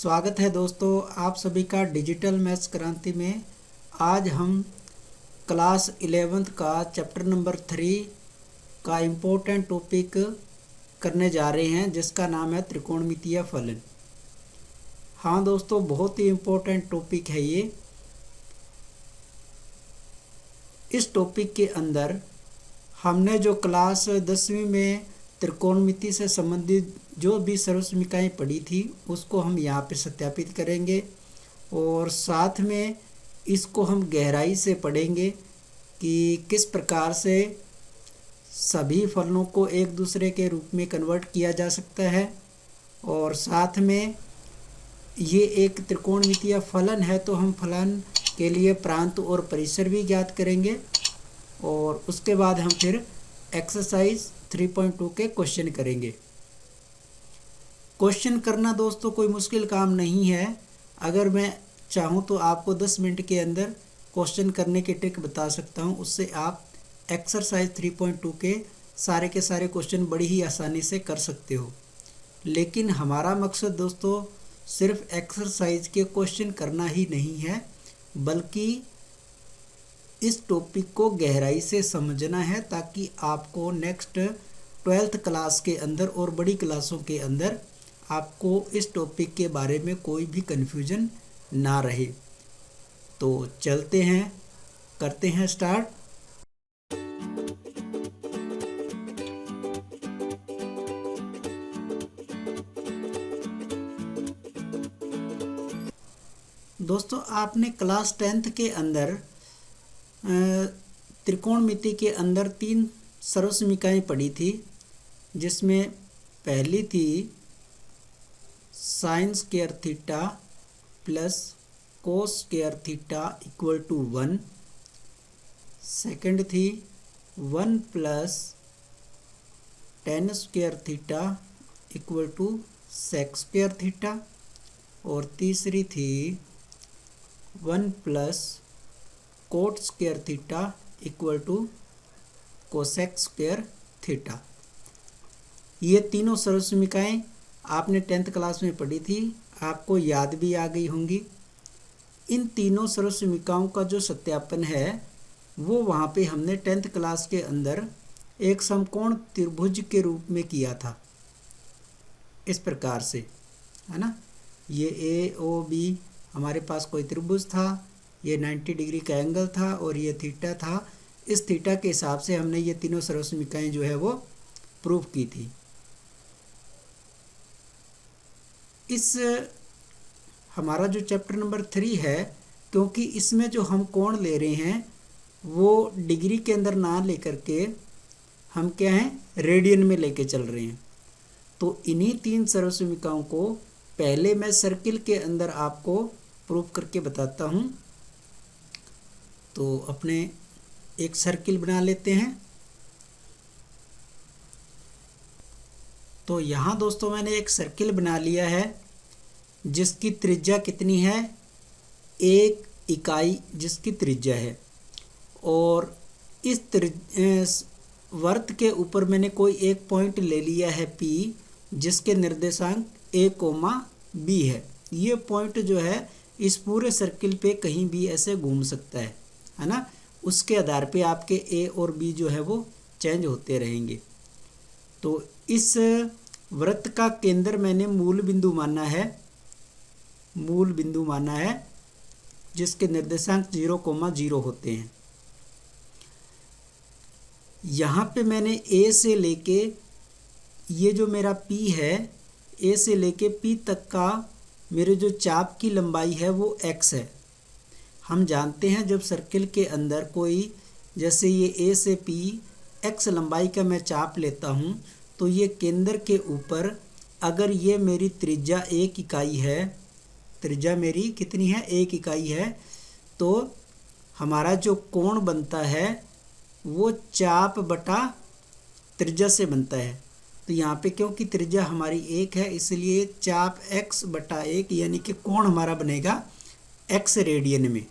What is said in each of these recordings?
स्वागत है दोस्तों आप सभी का डिजिटल मैथ्स क्रांति में। आज हम क्लास 11th का चैप्टर नंबर 3 का इम्पोर्टेंट टॉपिक करने जा रहे हैं जिसका नाम है त्रिकोणमितीय फलन। हाँ दोस्तों, बहुत ही इम्पोर्टेंट टॉपिक है ये। इस टॉपिक के अंदर हमने जो क्लास 10वीं में त्रिकोणमिति से संबंधित जो भी सर्वसमीकाएँ पढ़ी थी उसको हम यहाँ पे सत्यापित करेंगे और साथ में इसको हम गहराई से पढ़ेंगे कि किस प्रकार से सभी फलनों को एक दूसरे के रूप में कन्वर्ट किया जा सकता है। और साथ में ये एक त्रिकोणमितीय फलन है तो हम फलन के लिए प्रांत और परिसर भी ज्ञात करेंगे और उसके बाद हम फिर एक्सरसाइज 3.2 के क्वेश्चन करेंगे। क्वेश्चन करना दोस्तों कोई मुश्किल काम नहीं है। अगर मैं चाहूँ तो आपको 10 मिनट के अंदर क्वेश्चन करने की ट्रिक बता सकता हूँ। उससे आप एक्सरसाइज 3.2 के सारे क्वेश्चन बड़ी ही आसानी से कर सकते हो। लेकिन हमारा मकसद दोस्तों सिर्फ एक्सरसाइज के क्वेश्चन करना ही नहीं है, बल्कि इस टॉपिक को गहराई से समझना है ताकि आपको नेक्स्ट 12th क्लास के अंदर और बड़ी क्लासों के अंदर आपको इस टॉपिक के बारे में कोई भी कन्फ्यूजन ना रहे। तो चलते हैं, करते हैं स्टार्ट। दोस्तों आपने क्लास 10th के अंदर त्रिकोणमिति के अंदर 3 सर्वसमीकाएँ पढ़ी थी, जिसमें पहली थी sine square theta plus cos square theta equal to 1। Second थी 1 plus tan square theta equal to sec square theta. और तीसरी थी 1 plus cot square theta equal to cosec square theta. ये तीनों सर्वसमीकाएँ आपने 10th क्लास में पढ़ी थी, आपको याद भी आ गई होंगी। इन तीनों सर्वसमीकाओं का जो सत्यापन है वो वहाँ पे हमने 10th क्लास के अंदर एक समकोण त्रिभुज के रूप में किया था, इस प्रकार से, है ना। ये ए ओ बी हमारे पास कोई त्रिभुज था, ये 90 डिग्री का एंगल था और ये थीटा था। इस थीटा के हिसाब से हमने ये तीनों सर्वसमीकाएँ जो है वो प्रूव की थी। इस हमारा जो चैप्टर नंबर 3 है, क्योंकि इसमें जो हम कोण ले रहे हैं वो डिग्री के अंदर ना लेकर के हम क्या हैं, रेडियन में लेके चल रहे हैं। तो इन्हीं 3 सर्वसमीकाओं को पहले मैं सर्किल के अंदर आपको प्रूव करके बताता हूँ। तो अपने एक सर्किल बना लेते हैं। तो यहाँ दोस्तों मैंने एक सर्किल बना लिया है जिसकी त्रिज्या कितनी है, 1 इकाई जिसकी त्रिज्या है। और इस वर्त के ऊपर मैंने कोई एक पॉइंट ले लिया है P, जिसके निर्देशांक a, b है। ये पॉइंट जो है इस पूरे सर्किल पे कहीं भी ऐसे घूम सकता है ना। उसके आधार पे आपके a और b जो है वो चेंज होते रहेंगे। तो इस वृत्त का केंद्र मैंने मूल बिंदु माना है, जिसके निर्देशांक 0,0 होते हैं। यहाँ पे मैंने a से लेके, ये जो मेरा p है, a से लेके p तक का मेरे जो चाप की लंबाई है वो x है। हम जानते हैं जब सर्किल के अंदर कोई, जैसे ये a से p x लंबाई का मैं चाप लेता हूँ, तो ये केंद्र के ऊपर अगर ये मेरी त्रिज्या 1 इकाई है, त्रिज्या मेरी कितनी है, 1 इकाई है, तो हमारा जो कोण बनता है वो चाप बटा त्रिज्या से बनता है। तो यहाँ पे क्योंकि त्रिज्या हमारी 1 है, इसलिए चाप x बटा 1 यानी कि कोण हमारा बनेगा x रेडियन में,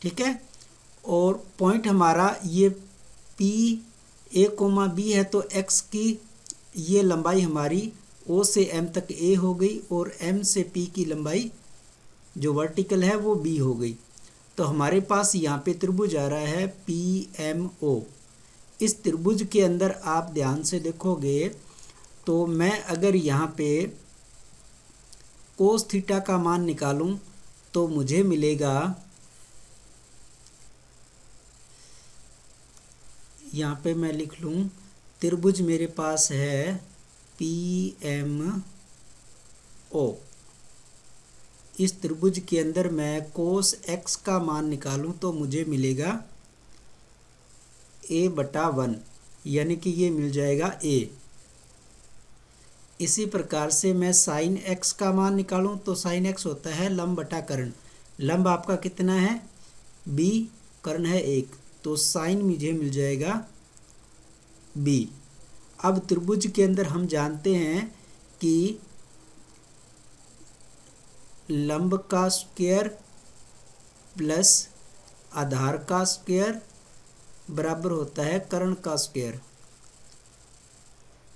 ठीक है। और पॉइंट हमारा ये P a, B है, तो x की ये लंबाई हमारी ओ से एम तक ए हो गई और एम से पी की लंबाई जो वर्टिकल है वो बी हो गई। तो हमारे पास यहाँ पे त्रिभुज आ रहा है पी एम ओ। इस त्रिभुज के अंदर आप ध्यान से देखोगे तो मैं अगर यहाँ पे कोस थीटा का मान निकालूं तो मुझे मिलेगा, यहाँ पे मैं लिख लूँ त्रिभुज मेरे पास है पी एम ओ। इस त्रिभुज के अंदर मैं कोस एक्स का मान निकालूं तो मुझे मिलेगा a/1, यानी कि ये मिल जाएगा a। इसी प्रकार से मैं साइन एक्स का मान निकालूं तो साइन एक्स होता है लंब बटा कर्ण। लंब आपका कितना है b, कर्ण है 1, तो साइन मुझे मिल जाएगा b। अब त्रिभुज के अंदर हम जानते हैं कि लंब का स्क्वायर प्लस आधार का स्क्वायर बराबर होता है कर्ण का स्क्वायर।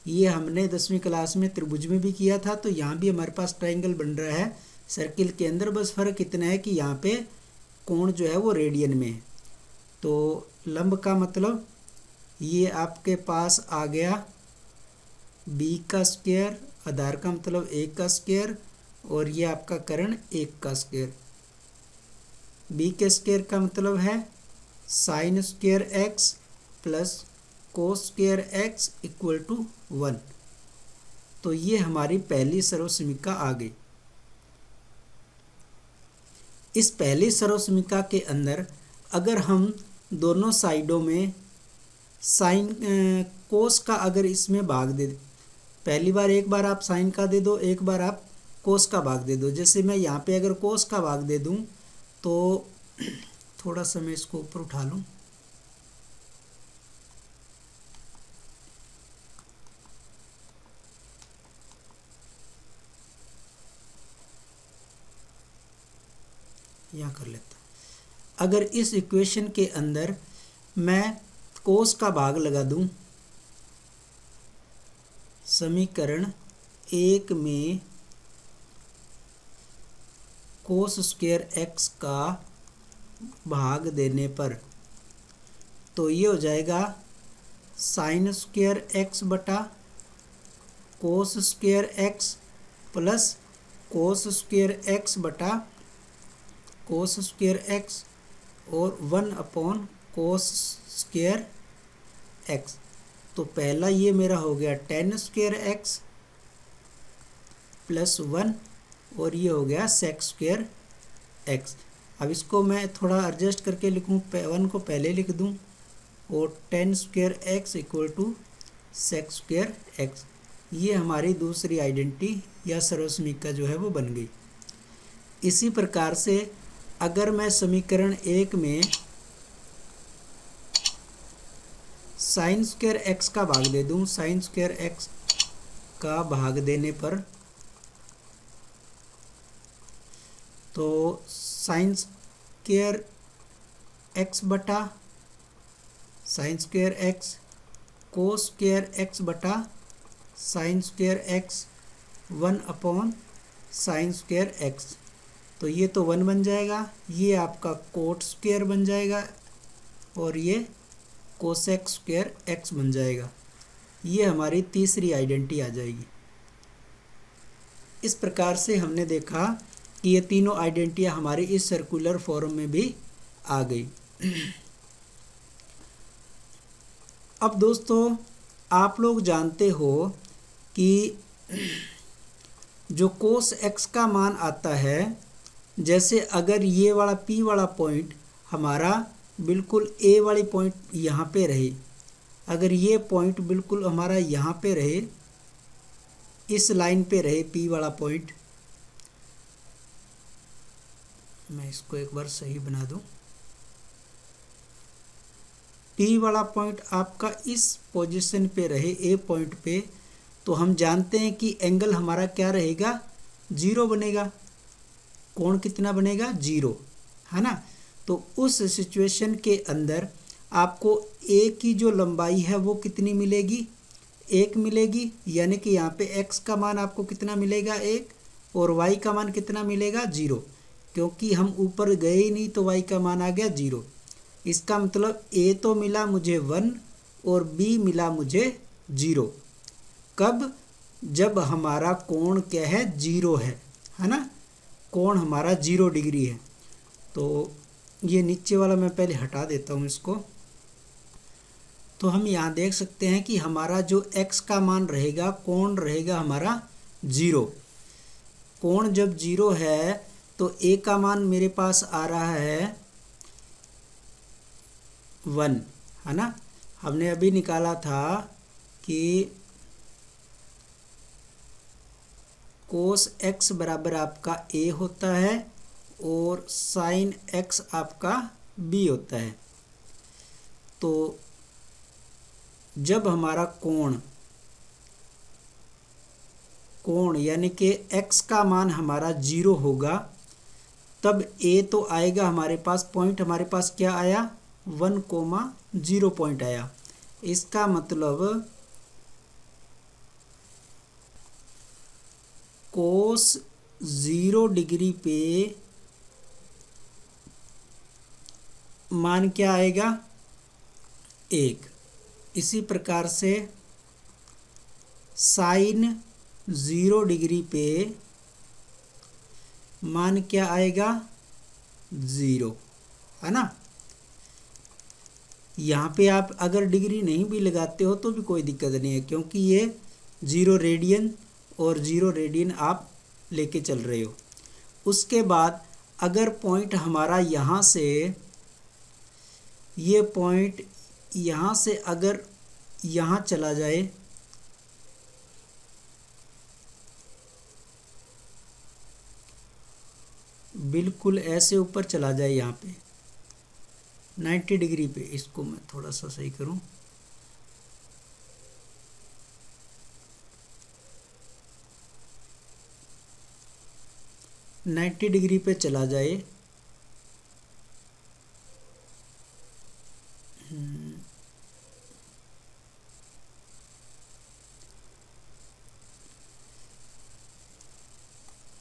ये हमने 10वीं क्लास में त्रिभुज में भी किया था। तो यहाँ भी हमारे पास ट्रायंगल बन रहा है सर्किल के अंदर, बस फर्क इतना है कि यहाँ पे कोण जो है वो रेडियन में है। तो लंब का मतलब ये आपके पास आ गया b का स्क्वायर, आधार का मतलब 1 का स्क्वायर, और ये आपका कर्ण 1 का स्क्वायर। b के स्क्वायर का मतलब है sine square x plus cos square x equal to 1। तो ये हमारी पहली सर्वसमीका आ गई। इस पहली सर्वसमीका के अंदर अगर हम दोनों साइडों में साइन कोस का अगर इसमें भाग दे, पहली बार एक बार आप साइन का दे दो, एक बार आप कोस का भाग दे दो। जैसे मैं यहाँ पे अगर कोस का भाग दे दूँ तो थोड़ा सा मैं इसको ऊपर उठा लूँ, यहाँ कर लेता। अगर इस इक्वेशन के अंदर मैं कोस का भाग लगा दूं, समीकरण 1 में कोस स्क्वायर एक्स का भाग देने पर, तो ये हो जाएगा साइन स्क्वायर एक्स बटा कोस square x plus cos square x बटा कोस स्क्वायर एक्स और 1 कोस स्क्वायर एक्स। तो पहला ये मेरा हो गया tan स्क्वायर एक्स प्लस 1 और ये हो गया sec स्क्वायर एक्स। अब इसको मैं थोड़ा एडजस्ट करके लिखूँ, 1 को पहले लिख दूँ और tan square x equal to sec square x. ये हमारी दूसरी आइडेंटिटी या सर्वसमीका जो है वो बन गई। इसी प्रकार से अगर मैं समीकरण 1 में साइन स्क्वायर एक्स का भाग दे दूं, साइन स्क्वायर एक्स का भाग देने पर तो साइन स्क्वायर एक्स बटा sine square x cos square x बटा sine square x 1 sine square x. तो ये तो 1 बन जाएगा, ये आपका कोट स्क्वायर बन जाएगा और ये कोसेक स्क्वायर एक्स बन जाएगा। ये हमारी तीसरी आइडेंटिटी आ जाएगी। इस प्रकार से हमने देखा कि ये तीनों आइडेंटिटियाँ हमारी इस सर्कुलर फॉर्म में भी आ गई। अब दोस्तों आप लोग जानते हो कि जो कोस एक्स का मान आता है, जैसे अगर ये वाला P वाला पॉइंट हमारा बिल्कुल A वाली पॉइंट यहाँ पे रहे, अगर ये पॉइंट बिल्कुल हमारा यहाँ पे रहे, इस लाइन पे रहे P वाला पॉइंट, मैं इसको एक बार सही बना दूँ, P वाला पॉइंट आपका इस पोजीशन पे रहे A पॉइंट पे, तो हम जानते हैं कि एंगल हमारा क्या रहेगा, 0 बनेगा। कोण कितना बनेगा, 0, है ना। तो उस सिचुएशन के अंदर आपको A की जो लंबाई है वो कितनी मिलेगी, 1 मिलेगी, यानी कि यहाँ पे x का मान आपको कितना मिलेगा 1 और y का मान कितना मिलेगा 0, क्योंकि हम ऊपर गए ही नहीं तो y का मान आ गया 0। इसका मतलब a तो मिला मुझे 1 और b मिला मुझे 0। कब? जब हमारा कोण क्या है 0 है ना, कोण हमारा 0 डिग्री है। तो ये नीचे वाला मैं पहले हटा देता हूँ इसको। तो हम यहाँ देख सकते हैं कि हमारा जो x का मान रहेगा, कोण रहेगा हमारा 0। कोण जब 0 है तो a का मान मेरे पास आ रहा है 1, है ना। हमने अभी निकाला था कि कोस x बराबर आपका a होता है और साइन x आपका b होता है। तो जब हमारा कोण यानी कि x का मान हमारा 0 होगा, तब a तो आएगा हमारे पास, पॉइंट हमारे पास क्या आया 1,0 पॉइंट आया। इसका मतलब कोस 0 डिग्री पे मान क्या आएगा 1। इसी प्रकार से साइन 0 डिग्री पे मान क्या आएगा 0, है ना। यहाँ पे आप अगर डिग्री नहीं भी लगाते हो तो भी कोई दिक्कत नहीं है, क्योंकि ये 0 रेडियन और 0 रेडियन आप लेके चल रहे हो। उसके बाद अगर पॉइंट हमारा यहाँ से, ये पॉइंट यहाँ से अगर यहाँ चला जाए, बिल्कुल ऐसे ऊपर चला जाए यहाँ पे 90 डिग्री पे, इसको मैं थोड़ा सा सही करूँ, नाइन्टी डिग्री पे चला जाए,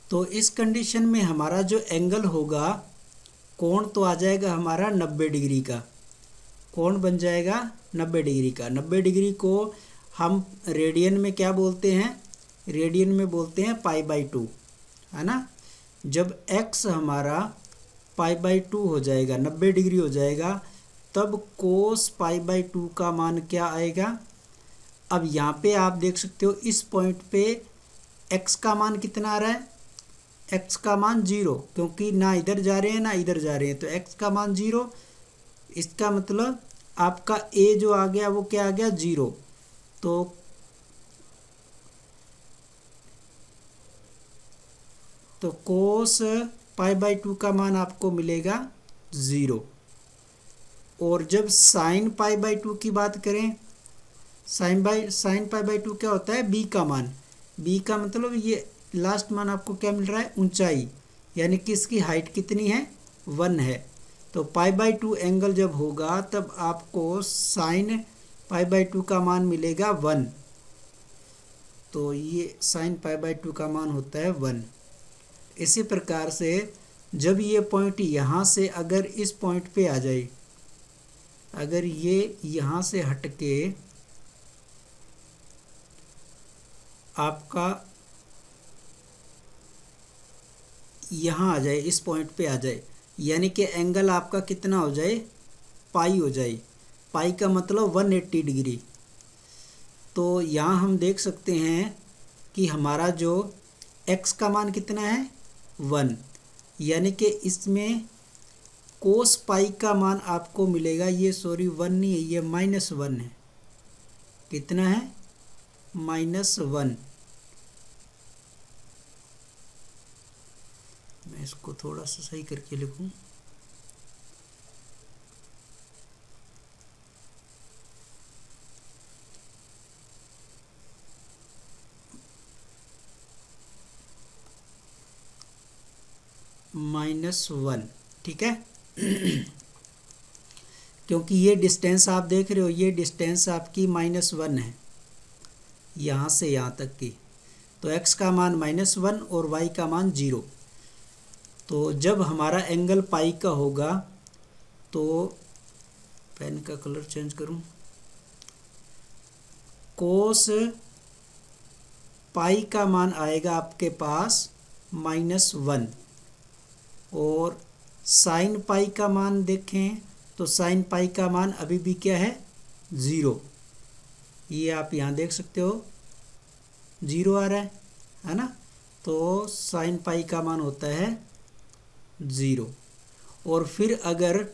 तो इस कंडीशन में हमारा जो एंगल होगा, कोण तो आ जाएगा हमारा 90 डिग्री का, कोण बन जाएगा 90 डिग्री का। 90 डिग्री को हम रेडियन में क्या बोलते हैं, रेडियन में बोलते हैं π/2, है ना। जब x हमारा π/2 हो जाएगा, 90 डिग्री हो जाएगा, तब कोस π/2 का मान क्या आएगा। अब यहाँ पे आप देख सकते हो इस पॉइंट पे x का मान कितना आ रहा है, x का मान 0, क्योंकि ना इधर जा रहे हैं ना इधर जा रहे हैं, तो x का मान 0। इसका मतलब आपका a जो आ गया वो क्या आ गया 0। तो कोस π/2 का मान आपको मिलेगा 0। और जब साइन π/2 की बात करें, साइन π/2 क्या होता है, b का मान। b का मतलब ये लास्ट मान आपको क्या मिल रहा है, ऊंचाई, यानी कि इसकी हाइट कितनी है 1 है। तो π/2 एंगल जब होगा तब आपको साइन π/2 का मान मिलेगा 1। तो ये साइन π/2 का मान होता है 1। इसी प्रकार से जब ये पॉइंट यहाँ से अगर इस पॉइंट पे आ जाए, अगर ये यहाँ से हटके आपका यहाँ आ जाए, इस पॉइंट पे आ जाए, यानी कि एंगल आपका कितना हो जाए, पाई हो जाए। पाई का मतलब 180 डिग्री। तो यहाँ हम देख सकते हैं कि हमारा जो x का मान कितना है 1, यानी कि इसमें कोस पाई का मान आपको मिलेगा, ये सॉरी 1 नहीं है, ये -1 है। कितना है, -1। मैं इसको थोड़ा सा सही करके लिखूं, -1, ठीक है। क्योंकि ये डिस्टेंस आप देख रहे हो, ये डिस्टेंस आपकी -1 है। यहाँ से यहाँ तक की। तो x का मान -1 और y का मान 0। तो जब हमारा एंगल पाई का होगा, तो पेन का कलर चेंज करूं, कोस पाई का मान आएगा आपके पास -1 और साइन पाई का मान देखें तो साइन पाई का मान अभी भी क्या है, 0। ये आप यहाँ देख सकते हो 0 आ रहा है ना। तो साइन पाई का मान होता है 0। और फिर अगर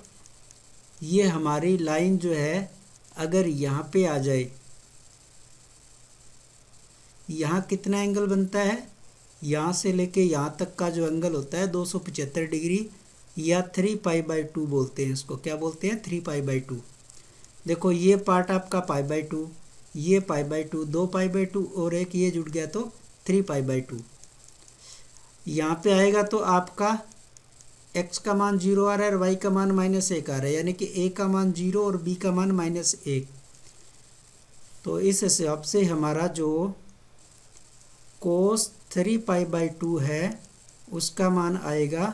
ये हमारी लाइन जो है अगर यहाँ पे आ जाए, यहाँ कितना एंगल बनता है, यहाँ से लेके यहाँ तक का जो एंगल होता है 275 डिग्री या 3π/2 बोलते हैं इसको। क्या बोलते हैं, 3π/2। देखो ये पार्ट आपका π/2, ये π/2, 2π/2 और एक ये जुड़ गया तो 3π/2। यहाँ पे आएगा तो आपका x का मान 0 आ रहा है और y का मान -1 आ रहा है, यानी कि a का मान 0 और b का मान -1। तो इस हिसाब से हमारा जो cos 3π/2 है उसका मान आएगा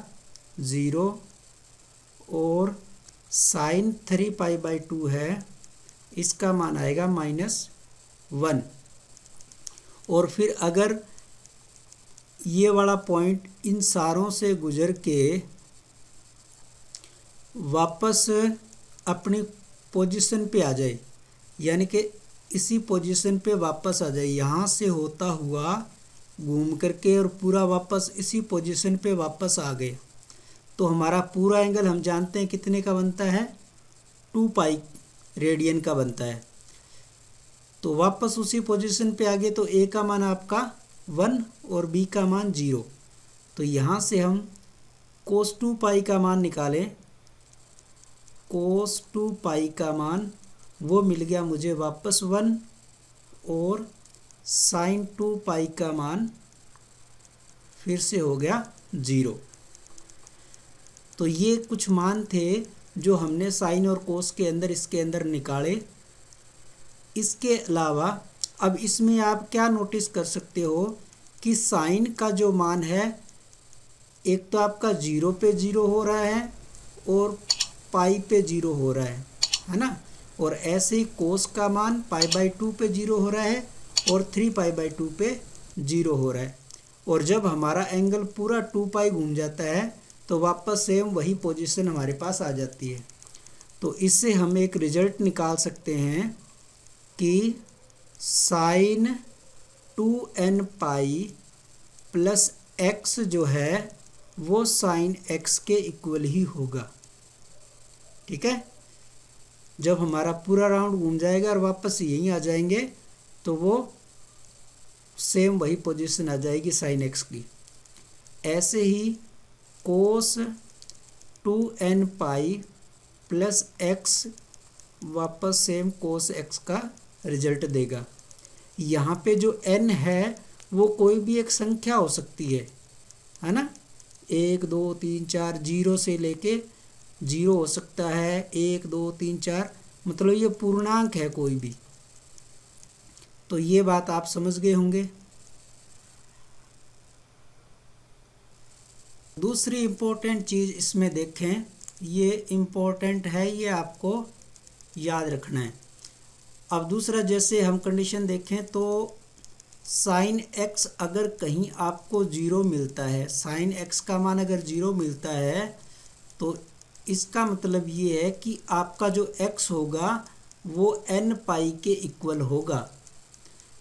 0 और sin 3π/2 है इसका मान आएगा -1। और फिर अगर ये वाला पॉइंट इन सारों से गुजर के वापस अपनी पोजीशन पे आ जाए, यानी कि इसी पोजीशन पे वापस आ जाए, यहाँ से होता हुआ घूम करके और पूरा वापस इसी पोजीशन पे वापस आ गए, तो हमारा पूरा एंगल हम जानते हैं कितने का बनता है, 2π रेडियन का बनता है। तो वापस उसी पोजीशन पे आ गए तो a का मान आपका 1 और b का मान 0। तो यहाँ से हम cos 2π का मान निकालें, cos 2π का मान वो मिल गया मुझे वापस 1 और sin 2π का मान फिर से हो गया 0। तो ये कुछ मान थे जो हमने साइन और कोस के अंदर इसके अंदर निकाले। इसके अलावा अब इसमें आप क्या नोटिस कर सकते हो कि साइन का जो मान है एक तो आपका 0 पे 0 हो रहा है और पाई पे 0 हो रहा है ना। और ऐसे ही कोस का मान π/2 पे 0 हो रहा है और 3π/2 पे 0 हो रहा है। और जब हमारा एंगल पूरा 2π घूम जाता है तो वापस सेम वही पोजीशन हमारे पास आ जाती है। तो इससे हम एक रिजल्ट निकाल सकते हैं कि साइन 2nπ प्लस x जो है वो साइन x के इक्वल ही होगा। ठीक है, जब हमारा पूरा राउंड घूम जाएगा और वापस यहीं आ जाएंगे तो वो सेम वही पोजीशन आ जाएगी साइन x की। ऐसे ही कोस 2nπ प्लस x वापस सेम कोस x का रिजल्ट देगा। यहाँ पे जो n है वो कोई भी एक संख्या हो सकती है ना। 1 2 3 4 0 से लेके 0 हो सकता है, 1 2 3 4, मतलब ये पूर्णांक है कोई भी। तो ये बात आप समझ गए होंगे। दूसरी इम्पोर्टेंट चीज़ इसमें देखें, ये इम्पोर्टेंट है, ये आपको याद रखना है। अब दूसरा जैसे हम कंडीशन देखें तो साइन x अगर कहीं आपको 0 मिलता है, साइन x का मान अगर 0 मिलता है तो इसका मतलब ये है कि आपका जो x होगा वो nπ के इक्वल होगा,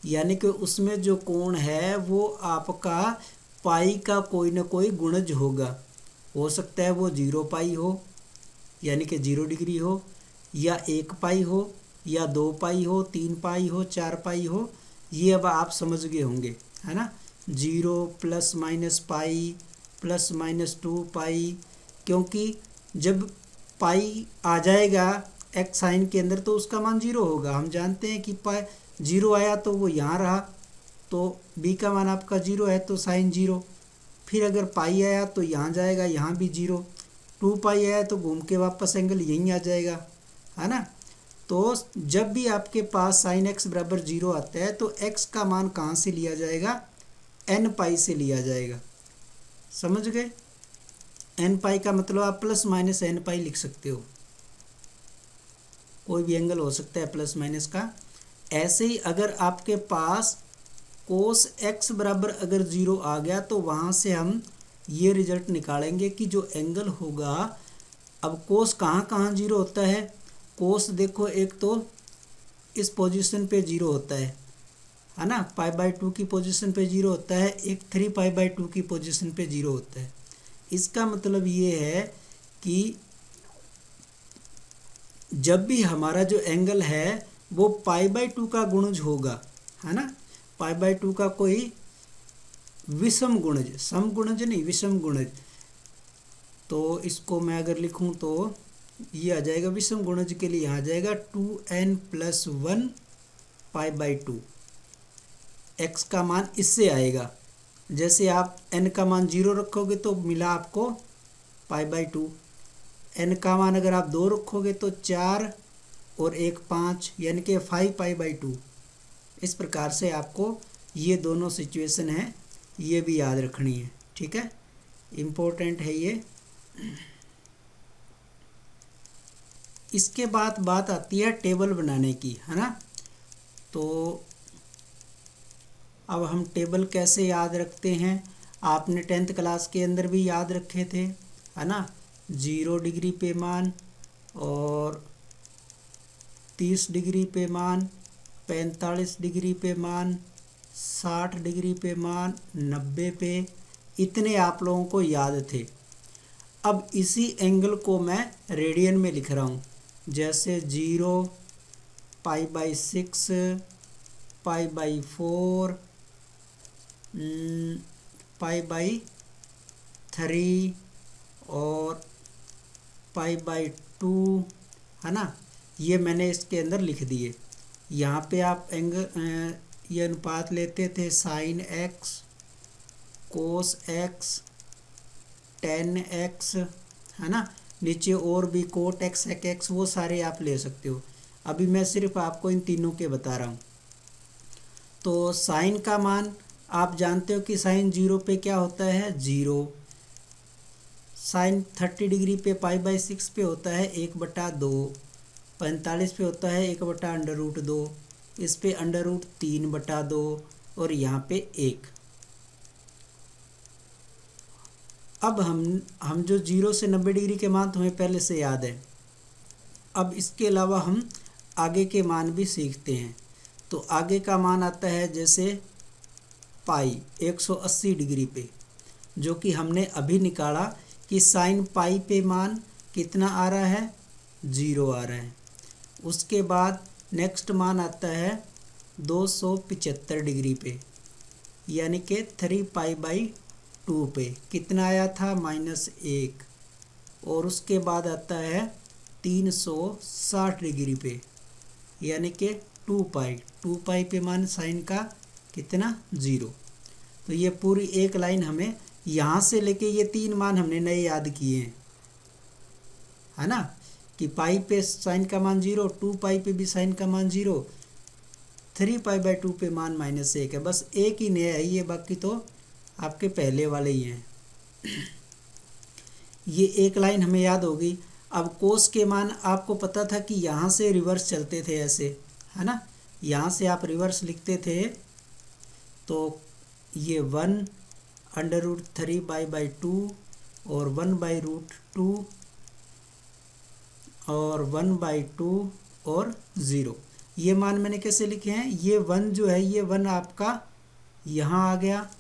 यानी कि उसमें जो कोण है वो आपका पाई का कोई ना कोई गुणज होगा। हो सकता है वो 0π हो यानी कि 0 डिग्री हो, या 1π हो, या 2π हो, 3π हो, 4π हो। ये अब आप समझ गए होंगे, है ना। 0 plus minus pi plus minus 2π, क्योंकि जब पाई आ जाएगा एक्स साइन के अंदर तो उसका मान 0 होगा। हम जानते हैं कि पाई 0 आया तो वो यहाँ रहा, तो b का मान आपका 0 है तो साइन 0। फिर अगर पाई आया तो यहाँ जाएगा, यहाँ भी 0। 2π आया तो घूम के वापस एंगल यहीं आ जाएगा, है ना। तो जब भी आपके पास साइन एक्स बराबर 0 आता है तो एक्स का मान कहाँ से लिया जाएगा, एन पाई से लिया जाएगा। समझ गए? एन पाई का मतलब आप प्लस माइनस एन पाई लिख सकते हो, कोई भी एंगल हो सकता है प्लस माइनस का। ऐसे ही अगर आपके पास कोस एक्स बराबर अगर 0 आ गया तो वहाँ से हम ये रिजल्ट निकालेंगे कि जो एंगल होगा, अब कोस कहाँ कहाँ 0 होता है, कोस देखो एक तो इस पोजीशन पे 0 होता है ना, π/2 की पोजीशन पे 0 होता है, एक 3π/2 की पोजीशन पे 0 होता है। इसका मतलब ये है कि जब भी हमारा जो एंगल है वो π/2 का गुणज होगा, है ना, π/2 का कोई विषम गुणज, सम गुणज नहीं, विषम गुणज। तो इसको मैं अगर लिखूं तो ये आ जाएगा, विषम गुणज के लिए यहाँ आ जाएगा 2n+1 π/2। x का मान इससे आएगा, जैसे आप n का मान 0 रखोगे तो मिला आपको π/2, n का मान अगर आप 2 रखोगे तो 4 और 1 5, यानी कि 5π/2। इस प्रकार से आपको ये दोनों सिचुएशन है, ये भी याद रखनी है, ठीक है, इम्पोर्टेंट है ये। इसके बाद बात आती है टेबल बनाने की, है ना। तो अब हम टेबल कैसे याद रखते हैं, आपने 10th क्लास के अंदर भी याद रखे थे, है ना। 0 डिग्री पे मान और 30 डिग्री पे मान, 45 डिग्री पे मान, 60 डिग्री पे मान, 90 पे, इतने आप लोगों को याद थे। अब इसी एंगल को मैं रेडियन में लिख रहा हूँ, जैसे 0, π/6, π/4, π/3 और π/2, है ना। ये मैंने इसके अंदर लिख दिए। यहाँ पे आप एंगल ये अनुपात लेते थे साइन एक्स, कोस एक्स, टेन एक्स, है ना, नीचे और भी कोट एक्स, सेक एक्स, वो सारे आप ले सकते हो। अभी मैं सिर्फ आपको इन तीनों के बता रहा हूँ। तो साइन का मान आप जानते हो कि साइन 0 पे क्या होता है, 0। साइन 30 डिग्री पे π/6 पे होता है 1/2, 45 पे होता है 1/√2, इस पे √3/2 और यहाँ पे 1। अब हम जो 0 से 90 डिग्री के मान तो हमें पहले से याद है। अब इसके अलावा हम आगे के मान भी सीखते हैं। तो आगे का मान आता है जैसे पाई 180 डिग्री पे, जो कि हमने अभी निकाला कि साइन पाई पे मान कितना आ रहा है, 0 आ रहा है। उसके बाद नेक्स्ट मान आता है 275 डिग्री पे, यानी कि 3π/2 पे कितना आया था, -1। और उसके बाद आता है 360 डिग्री पे, यानी कि 2π पे मान साइन का कितना, 0। तो ये पूरी एक लाइन हमें यहाँ से लेके ये 3 मान हमने नए याद किए हैं, है ना, कि पाई पे साइन का मान 0, 2π पे भी साइन का मान 0, 3π/2 पे मान -1 है। बस एक ही नया है ये, बाकी तो आपके पहले वाले ही हैं। ये एक लाइन हमें याद होगी। अब कोस के मान आपको पता था कि यहाँ से रिवर्स चलते थे ऐसे, है ना, यहाँ से आप रिवर्स लिखते थे। तो ये 1√3π/2 और 1/√2 और 1/2 और 0, ये मान मैंने कैसे लिखे हैं, ये 1 जो है, ये 1 आपका यहाँ आ गया।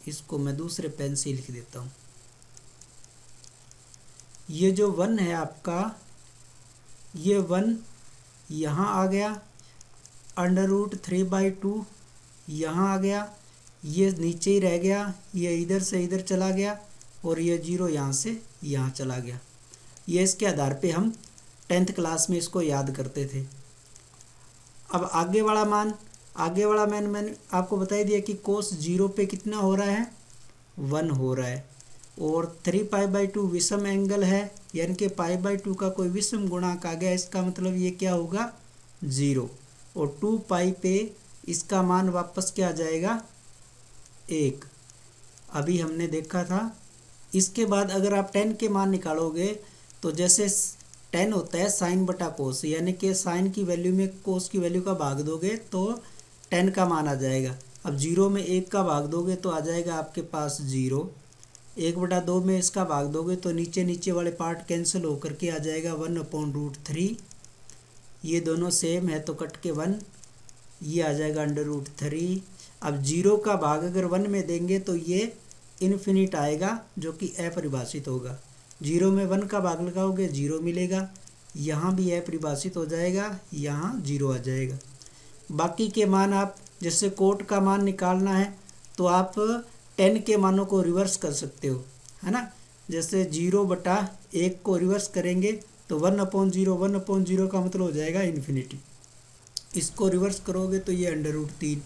इसको मैं दूसरे पेन से लिख देता हूँ। ये जो 1 है आपका, ये 1 यहाँ आ गया, √3/2 यहाँ आ गया, ये नीचे ही रह गया, ये इधर से इधर चला गया और ये 0 यहाँ से यहाँ चला गया। ये इसके आधार पे हम 10th क्लास में इसको याद करते थे। अब आगे वाला मान, मैंने आपको बता ही दिया कि कोस 0 पे कितना हो रहा है, 1 हो रहा है। और 3π/2 विषम एंगल है, यानी कि π/2 का कोई विषम गुणांक आ गया, इसका मतलब ये क्या होगा 0, और 2π पे इसका मान वापस क्या आ जाएगा 1, अभी हमने देखा था। इसके बाद अगर आप 10 के मान निकालोगे तो जैसे 10 होता है साइन बटा कोस, यानी कि साइन की वैल्यू में कोस की वैल्यू का भाग दोगे तो 10 का मान आ जाएगा। अब 0 में 1 का भाग दोगे तो आ जाएगा आपके पास 0, 1/2 में इसका भाग दोगे तो नीचे नीचे वाले पार्ट कैंसिल होकर के आ जाएगा 1/√3, ये दोनों सेम है तो कट के 1, ये आ जाएगा √3। अब 0 का भाग अगर 1 में देंगे तो ये इन्फिनिट आएगा जो कि अपरिभाषित होगा। 0 में 1 का भाग लगाओगे 0 मिलेगा, यहाँ भी अपरिभाषित हो जाएगा, यहाँ 0 आ जाएगा। बाकी के मान आप जैसे कोट का मान निकालना है तो आप 10 के मानों को रिवर्स कर सकते हो, है ना। जैसे 0/1 को रिवर्स करेंगे तो 1/0, 1/0 का मतलब हो जाएगा इन्फिनिटी। इसको रिवर्स करोगे तो ये √3,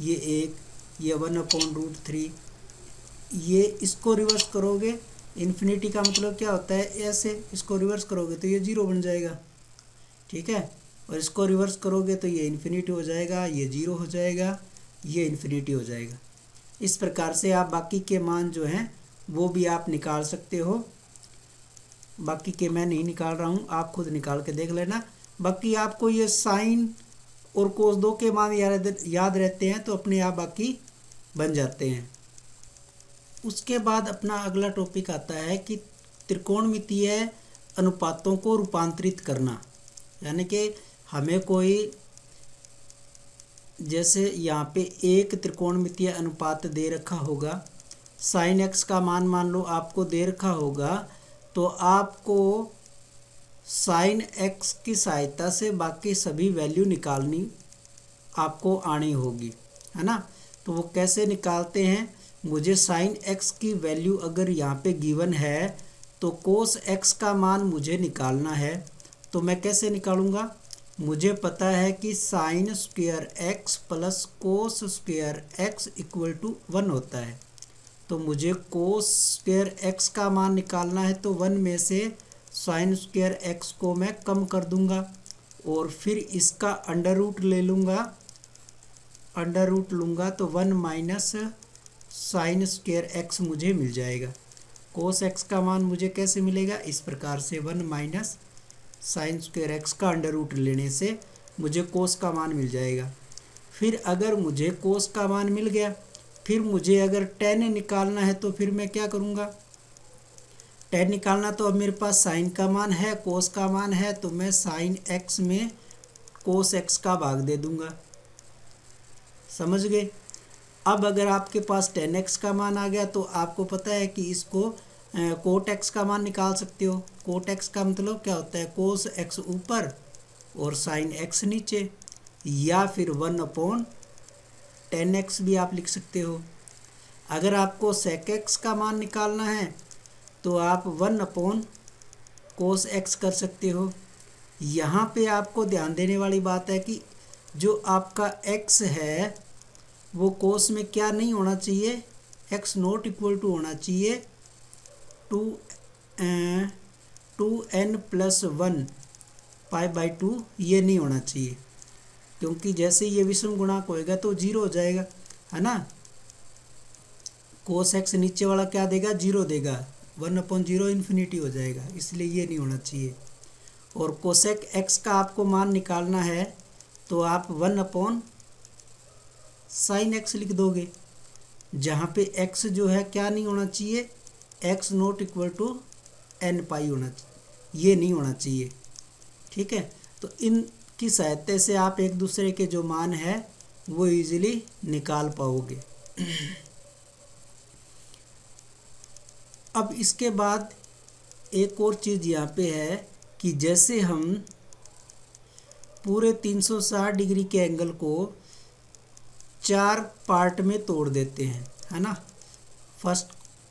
ये 1, ये 1/√3, ये इसको रिवर्स करोगे, इन्फिनिटी का मतलब क्या होता है ऐसे, इसको रिवर्स करोगे तो ये 0 बन जाएगा, ठीक है। और इसको रिवर्स करोगे तो ये इन्फिनिटी हो जाएगा, ये 0 हो जाएगा, ये इन्फिनिटी हो जाएगा। इस प्रकार से आप बाकी के मान जो हैं वो भी आप निकाल सकते हो। बाकी के मैं नहीं निकाल रहा हूँ, आप खुद निकाल के देख लेना। बाकी आपको ये साइन और कोस 2 के मान याद रहते हैं तो अपने आप बाकी बन जाते हैं। उसके बाद अपना अगला टॉपिक आता है कि त्रिकोणमितीय अनुपातों को रूपांतरित करना, यानी कि हमें कोई जैसे यहाँ पे एक त्रिकोणमितीय अनुपात दे रखा होगा, साइन x का मान लो आपको दे रखा होगा, तो आपको साइन x की सहायता से बाकी सभी वैल्यू निकालनी आपको आनी होगी, है ना। तो वो कैसे निकालते हैं, मुझे साइन x की वैल्यू अगर यहाँ पे गिवन है तो कोस x का मान मुझे निकालना है, तो मैं कैसे निकालूंगा। मुझे पता है कि sine square x plus cos square x equal to 1 होता है, तो मुझे कोस स्क्वायर x का मान निकालना है, तो 1 में से साइन स्क्वायर x को मैं कम कर दूंगा और फिर इसका अंडर रूट ले लूँगा, अंडर रूट लूँगा तो 1 माइनस साइन स्क्वायर x मुझे मिल जाएगा। कोस x का मान मुझे कैसे मिलेगा, इस प्रकार से 1 माइनस साइन स्क्वायर x का अंडर रूट लेने से मुझे कोस का मान मिल जाएगा। फिर अगर मुझे कोस का मान मिल गया, फिर मुझे अगर tan निकालना है तो फिर मैं क्या करूँगा, tan निकालना तो अब मेरे पास साइन का मान है, कोस का मान है, तो मैं साइन x में कोस x का भाग दे दूँगा, समझ गए। अब अगर आपके पास tan x का मान आ गया तो आपको पता है कि इसको कोट x का मान निकाल सकते हो। कोट x का मतलब क्या होता है, कोस x ऊपर और साइन x नीचे, या फिर 1/tan x भी आप लिख सकते हो। अगर आपको sec x का मान निकालना है तो आप 1/cos x कर सकते हो। यहाँ पे आपको ध्यान देने वाली बात है कि जो आपका x है वो कोस में क्या नहीं होना चाहिए, x नॉट इक्वल टू होना चाहिए 2n+1 π/2, ये नहीं होना चाहिए, क्योंकि जैसे ये विषम गुणांक होएगा तो 0 हो जाएगा, है ना। कोस x नीचे वाला क्या देगा, 0 देगा, 1/0 इन्फिनिटी हो जाएगा, इसलिए ये नहीं होना चाहिए। और कोसेक x का आपको मान निकालना है तो आप 1/sin x लिख दोगे, जहाँ पे x जो है क्या नहीं होना चाहिए, x not equal to n π होना चाहिए, ये नहीं होना चाहिए, ठीक है। तो इनकी सहायता से आप एक दूसरे के जो मान है वो इजीली निकाल पाओगे। अब इसके बाद एक और चीज़ यहाँ पे है कि जैसे हम पूरे 360 डिग्री के एंगल को 4 पार्ट में तोड़ देते हैं, है ना। फर्स्ट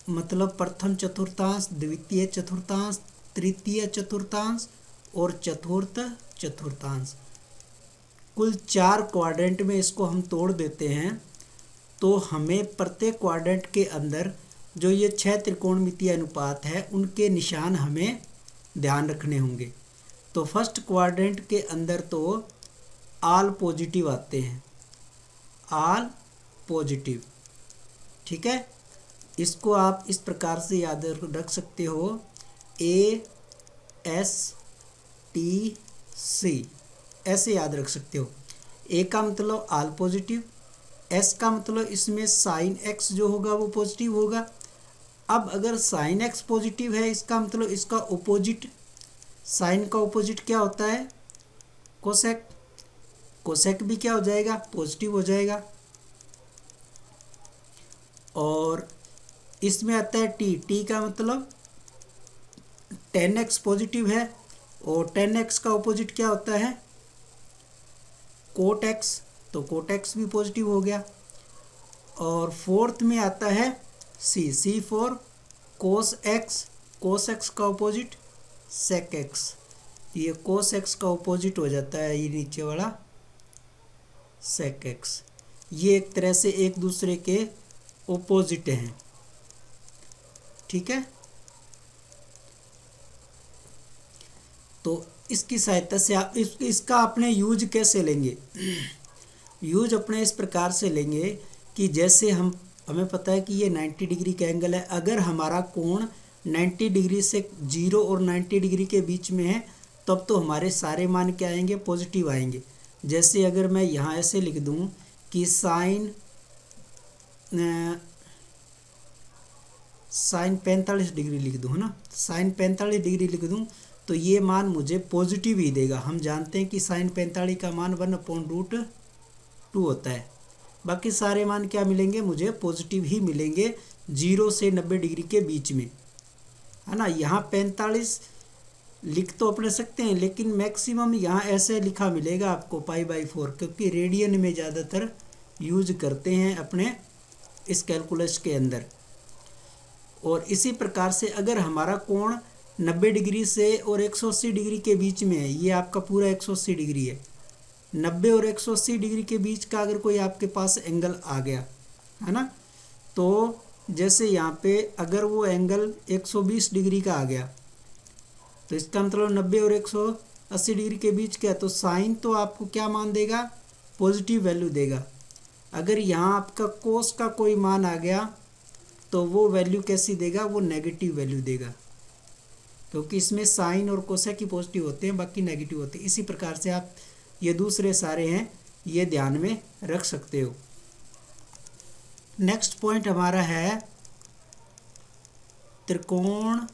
मतलब प्रथम चतुर्थांश, द्वितीय चतुर्थांश, तृतीय चतुर्थांश और चतुर्थ चतुर्थांश, कुल 4 क्वाड्रेंट में इसको हम तोड़ देते हैं। तो हमें प्रत्येक क्वाड्रेंट के अंदर जो ये 6 त्रिकोणमितीय अनुपात है उनके निशान हमें ध्यान रखने होंगे। तो फर्स्ट क्वाड्रेंट के अंदर तो ऑल पॉजिटिव आते हैं, ऑल पॉजिटिव, ठीक है। इसको आप इस प्रकार से याद रख सकते हो, ASTC, ऐसे याद रख सकते हो। ए का मतलब ऑल पॉजिटिव, एस का मतलब इसमें साइन एक्स जो होगा वो पॉजिटिव होगा। अब अगर साइन एक्स पॉजिटिव है, इसका मतलब इसका ओपोजिट, साइन का ओपोजिट क्या होता है? कोसेक। कोसेक भी क्या हो जाएगा? पॉजिटिव हो जाएगा। और इसमें आता है टी, टी का मतलब tan x पॉजिटिव है और tan x का ओपोजिट क्या होता है? कोट x, तो कोट x भी पॉजिटिव हो गया। और फोर्थ में आता है C, C for cos x, cos x का ओपोजिट सेक x, ये कोस x का ओपोजिट हो जाता है ये नीचे वाला सेक x। ये एक तरह से एक दूसरे के ओपोजिट हैं, ठीक है। तो इसकी सहायता से आप इसका अपने यूज कैसे लेंगे? यूज अपने इस प्रकार से लेंगे कि जैसे हमें पता है कि ये 90 डिग्री का एंगल है। अगर हमारा कोण 90 डिग्री से 0 और 90 डिग्री के बीच में है तब तो हमारे सारे मान क्या आएंगे? पॉजिटिव आएंगे। जैसे अगर मैं यहाँ ऐसे लिख दूँ कि साइन 45 डिग्री लिख दूँ, है ना, साइन 45 डिग्री लिख दूँ तो ये मान मुझे पॉजिटिव ही देगा। हम जानते हैं कि साइन 45 का मान 1/√2 होता है। बाकी सारे मान क्या मिलेंगे? मुझे पॉजिटिव ही मिलेंगे 0 से 90 डिग्री के बीच में, है ना। यहाँ 45 लिख तो अपने सकते हैं लेकिन मैक्सिमम यहाँ ऐसे लिखा मिलेगा आपको π/4, क्योंकि रेडियन में ज़्यादातर यूज करते हैं अपने इस कैलकुलस के अंदर। और इसी प्रकार से अगर हमारा कोण 90 डिग्री से और 180 डिग्री के बीच में है, ये आपका पूरा 180 डिग्री है, 90 और 180 डिग्री के बीच का अगर कोई आपके पास एंगल आ गया, है ना, तो जैसे यहाँ पे अगर वो एंगल 120 डिग्री का आ गया तो इसका मतलब 90 और 180 डिग्री के बीच का, तो साइन तो आपको क्या मान देगा? पॉजिटिव वैल्यू देगा। अगर यहाँ आपका कोस का कोई मान आ गया तो वो वैल्यू कैसी देगा? वो नेगेटिव वैल्यू देगा, क्योंकि इसमें साइन और कोसेक ही पॉजिटिव होते हैं, बाकी नेगेटिव होते हैं। इसी प्रकार से आप ये दूसरे सारे हैं ये ध्यान में रख सकते हो। नेक्स्ट पॉइंट हमारा है त्रिकोणमितीय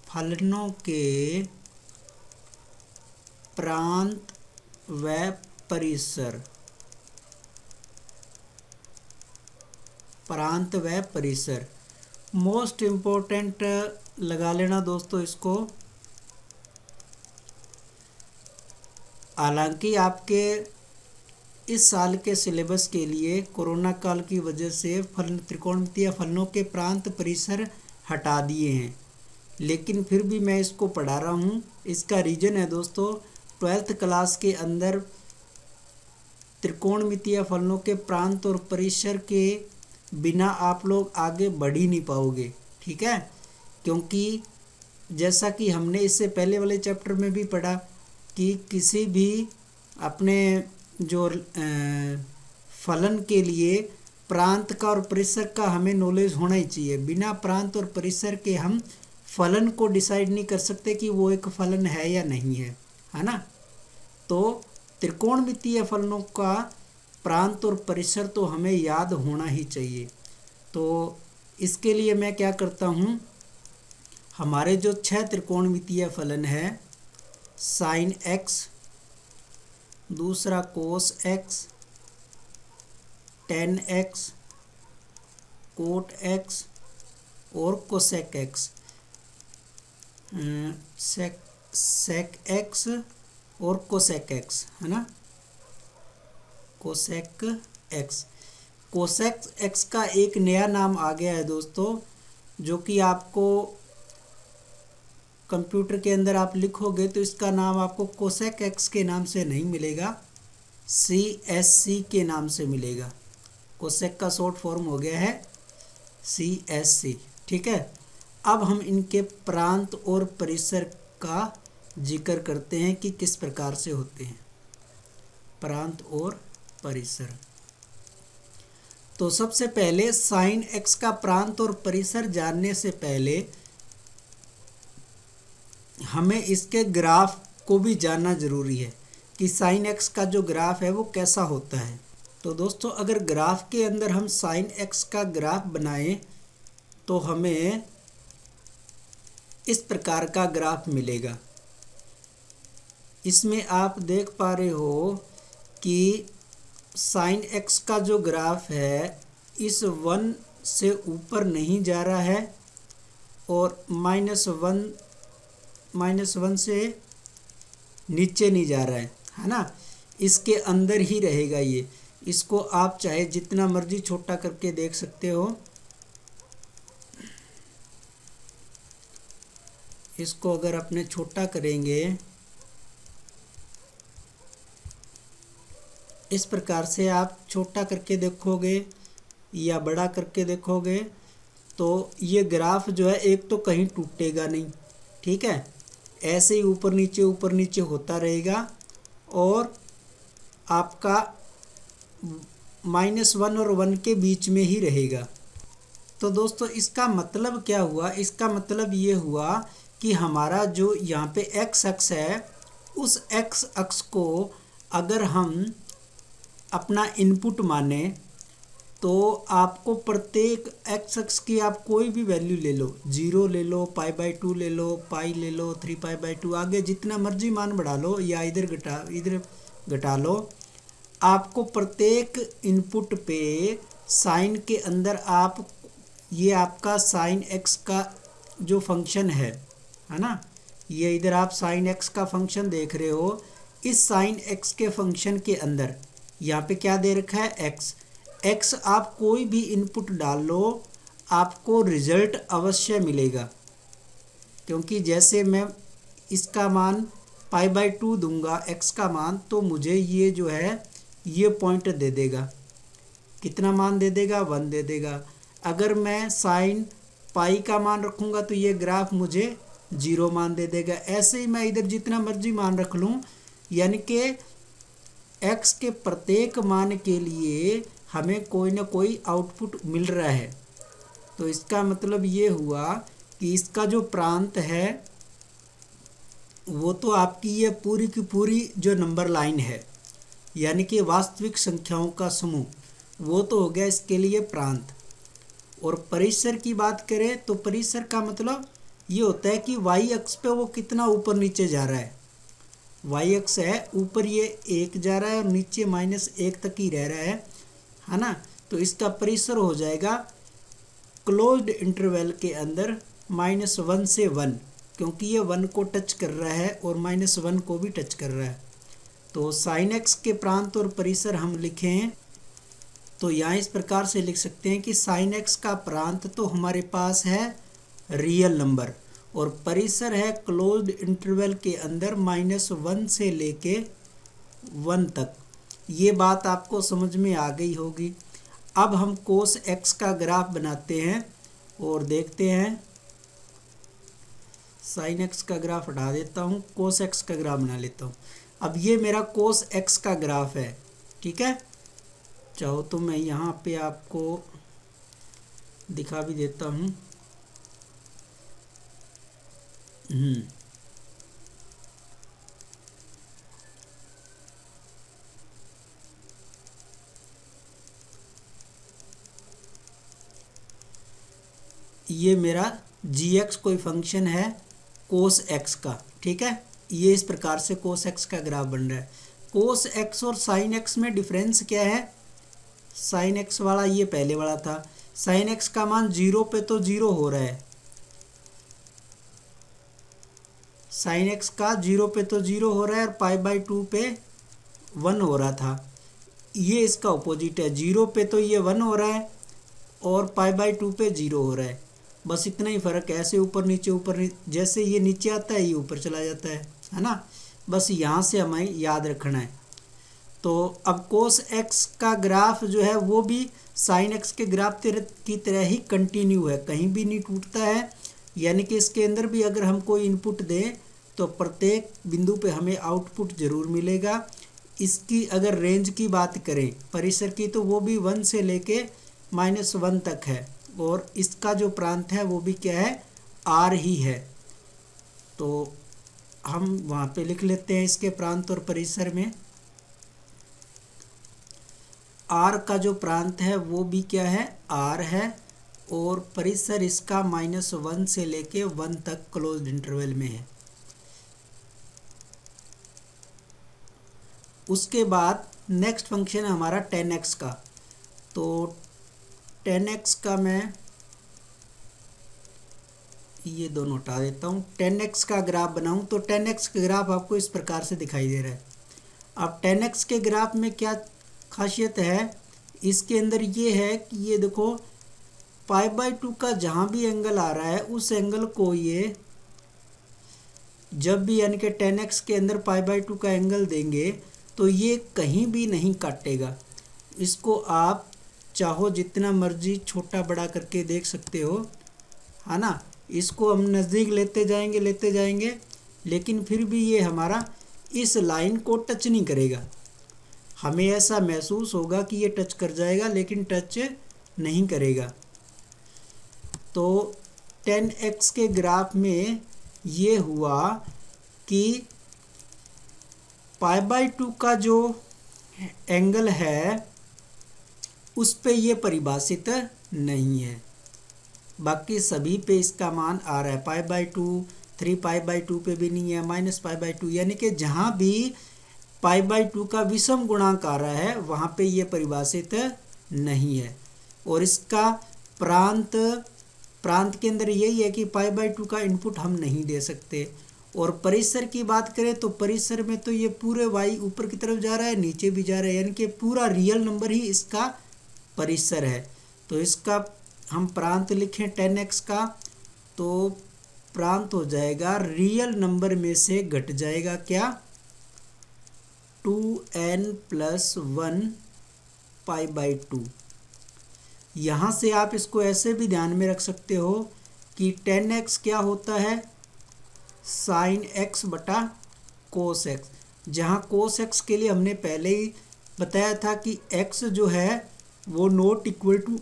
फलनों के प्रांत व परिसर, प्रांत व परिसर मोस्ट इम्पोर्टेंट लगा लेना दोस्तों इसको। हालांकि आपके इस साल के सिलेबस के लिए कोरोना काल की वजह से त्रिकोणमितीय फलनों के प्रांत परिसर हटा दिए हैं, लेकिन फिर भी मैं इसको पढ़ा रहा हूँ। इसका रीज़न है दोस्तों, 12th क्लास के अंदर त्रिकोणमितीय फलनों के प्रांत और परिसर के बिना आप लोग आगे बढ़ ही नहीं पाओगे, ठीक है। क्योंकि जैसा कि हमने इससे पहले वाले चैप्टर में भी पढ़ा कि किसी भी अपने जो फलन के लिए प्रांत का और परिसर का हमें नॉलेज होना ही चाहिए। बिना प्रांत और परिसर के हम फलन को डिसाइड नहीं कर सकते कि वो एक फलन है या नहीं है, है ना। तो त्रिकोणमितीय फलनों का प्रांत और परिसर तो हमें याद होना ही चाहिए। तो इसके लिए मैं क्या करता हूँ, हमारे जो 6 त्रिकोणमितीय फलन है, साइन एक्स, दूसरा cos x, tan x, cot x और कोसेक एक्स, सेक एक्स और कोसेक एक्स, है ना, कोसेक एक्स। कोसेक एक्स का एक नया नाम आ गया है दोस्तों, जो कि आपको कंप्यूटर के अंदर आप लिखोगे तो इसका नाम आपको कोसेक एक्स के नाम से नहीं मिलेगा, CSC के नाम से मिलेगा। कोसेक का शॉर्ट फॉर्म हो गया है CSC। ठीक है, अब हम इनके प्रांत और परिसर का जिक्र करते हैं कि किस प्रकार से होते हैं प्रांत और परिसर। तो सबसे पहले साइन x का प्रांत और परिसर जानने से पहले हमें इसके ग्राफ को भी जानना जरूरी है कि साइन x का जो ग्राफ है वो कैसा होता है। तो दोस्तों, अगर ग्राफ के अंदर हम साइन x का ग्राफ बनाएं तो हमें इस प्रकार का ग्राफ मिलेगा। इसमें आप देख पा रहे हो कि साइन x का जो ग्राफ है इस 1 से ऊपर नहीं जा रहा है और -1 से नीचे नहीं जा रहा है ना, इसके अंदर ही रहेगा ये। इसको आप चाहे जितना मर्जी छोटा करके देख सकते हो। इसको अगर अपने छोटा करेंगे इस प्रकार से, आप छोटा करके देखोगे या बड़ा करके देखोगे तो ये ग्राफ जो है एक तो कहीं टूटेगा नहीं। ठीक है, ऐसे ही ऊपर नीचे होता रहेगा और आपका -1 और 1 के बीच में ही रहेगा। तो दोस्तों, इसका मतलब क्या हुआ? इसका मतलब ये हुआ कि हमारा जो यहाँ पे x अक्ष है उस x अक्ष को अगर हम अपना इनपुट माने तो आपको प्रत्येक x अक्ष की आप कोई भी वैल्यू ले लो, 0 ले लो, π/2 ले लो, पाई ले लो, 3π/2, आगे जितना मर्जी मान बढ़ा लो या इधर घटा लो। आपको प्रत्येक इनपुट पे साइन के अंदर आप ये आपका साइन x का जो फंक्शन है ना, ये इधर आप साइन x का फंक्शन देख रहे हो। इस साइन x के फंक्शन के अंदर यहाँ पे क्या दे रखा है x आप कोई भी इनपुट डाल लो आपको रिजल्ट अवश्य मिलेगा, क्योंकि जैसे मैं इसका मान π/2 दूंगा x का मान, तो मुझे ये जो है ये पॉइंट दे देगा। कितना मान दे देगा? 1 दे देगा। अगर मैं साइन पाई का मान रखूँगा तो ये ग्राफ मुझे 0 मान दे देगा। ऐसे ही मैं इधर जितना मर्जी मान रख लूँ, यानी कि x के प्रत्येक मान के लिए हमें कोई ना कोई आउटपुट मिल रहा है। तो इसका मतलब ये हुआ कि इसका जो प्रांत है वो तो आपकी ये पूरी की पूरी जो नंबर लाइन है, यानी कि वास्तविक संख्याओं का समूह, वो तो हो गया इसके लिए प्रांत। और परिसर की बात करें तो परिसर का मतलब ये होता है कि y अक्ष पे वो कितना ऊपर नीचे जा रहा है। y अक्ष है, ऊपर ये 1 जा रहा है और नीचे -1 तक ही रह रहा है ना। तो इसका परिसर हो जाएगा क्लोज्ड इंटरवल के अंदर -1 से 1, क्योंकि ये 1 को टच कर रहा है और -1 को भी टच कर रहा है। तो साइन x के प्रांत और परिसर हम लिखें तो यहाँ इस प्रकार से लिख सकते हैं कि साइन x का प्रांत तो हमारे पास है रियल नंबर और परिसर है क्लोज्ड इंटरवल के अंदर -1 से लेके 1 तक। ये बात आपको समझ में आ गई होगी। अब हम कोस x का ग्राफ बनाते हैं और देखते हैं। साइन x का ग्राफ हटा देता हूँ, कोस x का ग्राफ बना लेता हूँ। अब ये मेरा कोस x का ग्राफ है। ठीक है, चाहो तो मैं यहाँ पे आपको दिखा भी देता हूँ। ये मेरा gx कोई फंक्शन है कोस x का। ठीक है, ये इस प्रकार से कोस x का ग्राफ बन रहा है। कोस x और साइन x में डिफरेंस क्या है? साइन x वाला ये पहले वाला था, साइन x का मान 0 पे तो 0 हो रहा है, साइन x का 0 पे तो 0 हो रहा है और π/2 पे 1 हो रहा था। ये इसका अपोजिट है, 0 पे तो ये 1 हो रहा है और π/2 पे 0 हो रहा है। बस इतना ही फ़र्क है, ऐसे ऊपर नीचे जैसे ये नीचे आता है ये ऊपर चला जाता है ना। बस यहाँ से हमें याद रखना है। तो अब कोस एक्स का ग्राफ जो है वो भी साइन एक्स के ग्राफ की तरह ही कंटिन्यू है, कहीं भी नहीं टूटता है। यानी कि इसके अंदर भी अगर हम कोई इनपुट दें तो प्रत्येक बिंदु पे हमें आउटपुट ज़रूर मिलेगा। इसकी अगर रेंज की बात करें परिसर की तो वो भी 1 से लेके -1 तक है, और इसका जो प्रांत है वो भी क्या है, आर ही है। तो हम वहाँ पे लिख लेते हैं इसके प्रांत और परिसर में। आर का जो प्रांत है वो भी क्या है, आर है, और परिसर इसका -1 से लेके 1 तक क्लोज्ड इंटरवल में है। उसके बाद नेक्स्ट फंक्शन है हमारा tan x का। तो tan x का मैं ये दोनों हटा देता हूँ। tan x का ग्राफ बनाऊँ तो tan x का ग्राफ आपको इस प्रकार से दिखाई दे रहा है। अब tan x के ग्राफ में क्या खासियत है, इसके अंदर ये है कि ये देखो π/2 का जहाँ भी एंगल आ रहा है उस एंगल को ये जब भी यानी कि tan x के अंदर π/2 का एंगल देंगे तो ये कहीं भी नहीं काटेगा। इसको आप चाहो जितना मर्जी छोटा बड़ा करके देख सकते हो, है ना। इसको हम नज़दीक लेते जाएंगे, लेकिन फिर भी ये हमारा इस लाइन को टच नहीं करेगा। हमें ऐसा महसूस होगा कि ये टच कर जाएगा, लेकिन टच नहीं करेगा। तो tan x के ग्राफ में ये हुआ कि π/2 का जो एंगल है उस पे ये परिभाषित नहीं है, बाकी सभी पे इसका मान आ रहा है। π/2 3π/2 पे भी नहीं है, -π/2, यानी कि जहाँ भी π/2 का विषम गुणांक आ रहा है वहाँ पे ये परिभाषित नहीं है। और इसका प्रांत के अंदर यही है कि π/2 का इनपुट हम नहीं दे सकते। और परिसर की बात करें तो परिसर में तो ये पूरे y ऊपर की तरफ जा रहा है, नीचे भी जा रहा है, यानी कि पूरा रियल नंबर ही इसका परिसर है। तो इसका हम प्रांत लिखें tan x का, तो प्रांत हो जाएगा रियल नंबर में से घट जाएगा क्या, 2n + 1 π/2। यहाँ से आप इसको ऐसे भी ध्यान में रख सकते हो कि tan x क्या होता है, sin x बटा cos x, जहाँ cos x के लिए हमने पहले ही बताया था कि x जो है वो नॉट इक्वल टू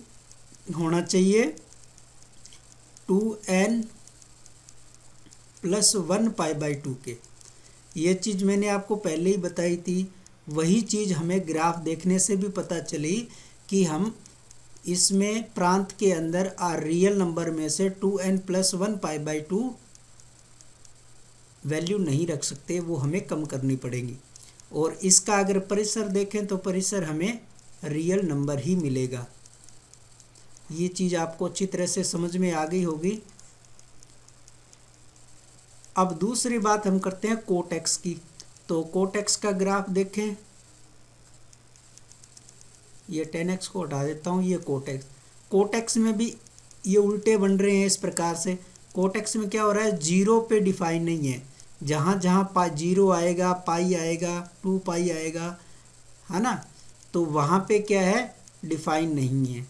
होना चाहिए 2n + 1 π/2 के। ये चीज़ मैंने आपको पहले ही बताई थी। वही चीज़ हमें ग्राफ देखने से भी पता चली कि हम इसमें प्रांत के अंदर रियल नंबर में से 2n + 1 π/2 वैल्यू नहीं रख सकते, वो हमें कम करनी पड़ेगी। और इसका अगर परिसर देखें तो परिसर हमें रियल नंबर ही मिलेगा। ये चीज़ आपको अच्छी तरह से समझ में आ गई होगी। अब दूसरी बात हम करते हैं cot x की। तो cot x का ग्राफ देखें, ये tan x को हटा देता हूँ, ये cot x में भी ये उल्टे बन रहे हैं इस प्रकार से। cot x में क्या हो रहा है, 0 पे डिफाइन नहीं है। जहाँ जहाँ 0 आएगा, पाई आएगा, 2π आएगा, है ना, तो वहाँ पे क्या है, डिफाइन नहीं है।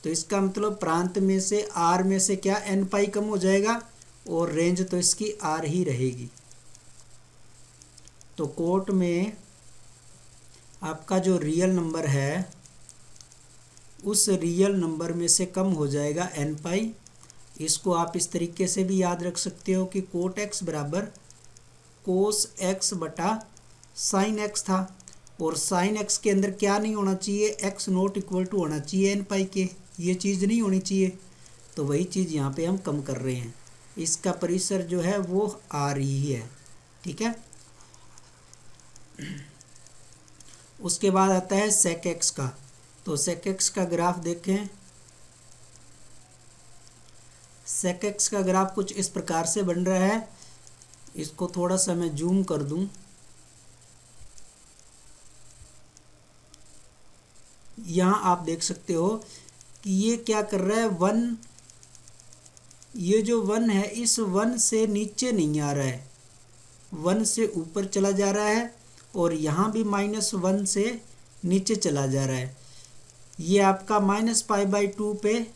तो इसका मतलब प्रांत में से r में से क्या nπ कम हो जाएगा, और रेंज तो इसकी r ही रहेगी। तो कोट में आपका जो रियल नंबर है उस रियल नंबर में से कम हो जाएगा nπ। इसको आप इस तरीके से भी याद रख सकते हो कि कोट x बराबर कोस x बटा साइन x था, और साइन x के अंदर क्या नहीं होना चाहिए, x नॉट इक्वल टू होना चाहिए nπ के, ये चीज़ नहीं होनी चाहिए। तो वही चीज़ यहाँ पे हम कम कर रहे हैं। इसका परिसर जो है वो r ही है, ठीक है। उसके बाद आता है sec x का। तो sec x का ग्राफ देखें। sec x का ग्राफ कुछ इस प्रकार से बन रहा है। इसको थोड़ा सा मैं जूम कर दूं। यहाँ आप देख सकते हो कि ये क्या कर रहा है, 1, ये जो 1 है इस 1 से नीचे नहीं आ रहा है, 1 से ऊपर चला जा रहा है। और यहाँ भी -1 से नीचे चला जा रहा है। ये आपका -π/2 पे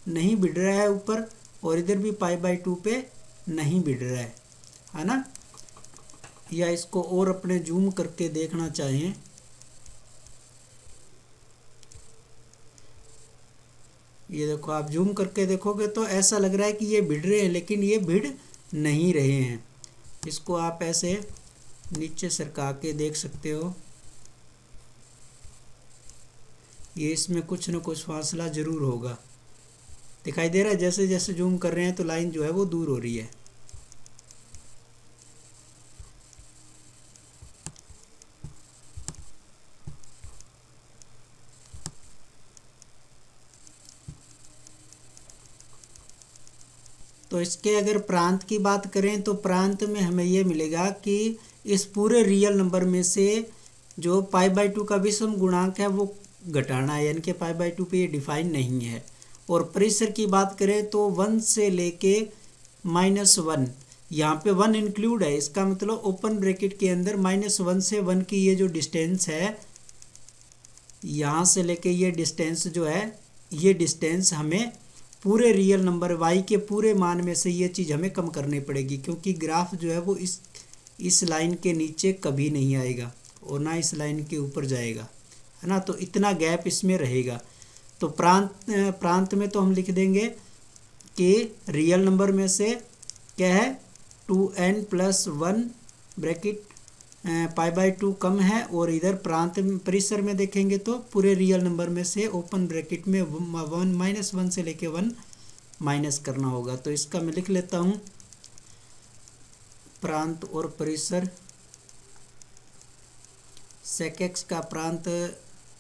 नहीं बढ़ रहा है ऊपर, और इधर भी π/2 पे नहीं बढ़ रहा है ना। या इसको और अपने जूम करके देखना चाहें, ये देखो, आप जूम करके देखोगे तो ऐसा लग रहा है कि ये भिड़ रहे हैं, लेकिन ये भिड़ नहीं रहे हैं। इसको आप ऐसे नीचे सरका के देख सकते हो, ये इसमें कुछ न कुछ फासला जरूर होगा। दिखाई दे रहा है, जैसे जैसे जूम कर रहे हैं तो लाइन जो है वो दूर हो रही है। तो इसके अगर प्रांत की बात करें तो प्रांत में हमें ये मिलेगा कि इस पूरे रियल नंबर में से जो π/2 का विषम गुणांक है वो घटाना है, यानी कि π/2 पे ये डिफाइन नहीं है। और परिसर की बात करें तो 1 से लेके -1, यहाँ पे 1 इंक्लूड है, इसका मतलब ओपन ब्रैकेट के अंदर -1 से 1 की ये जो डिस्टेंस है, यहाँ से लेके ये डिस्टेंस जो है, ये डिस्टेंस हमें पूरे रियल नंबर y के पूरे मान में से ये चीज़ हमें कम करनी पड़ेगी, क्योंकि ग्राफ जो है वो इस लाइन के नीचे कभी नहीं आएगा और ना इस लाइन के ऊपर जाएगा, है ना। तो इतना गैप इसमें रहेगा। तो प्रांत में तो हम लिख देंगे कि रियल नंबर में से क्या है 2n+1 ब्रैकेट π/2 कम है, और इधर प्रांत परिसर में देखेंगे तो पूरे रियल नंबर में से ओपन ब्रैकेट में -1 से लेके 1 माइनस करना होगा। तो इसका मैं लिख लेता हूँ, प्रांत और परिसर। sec x का प्रांत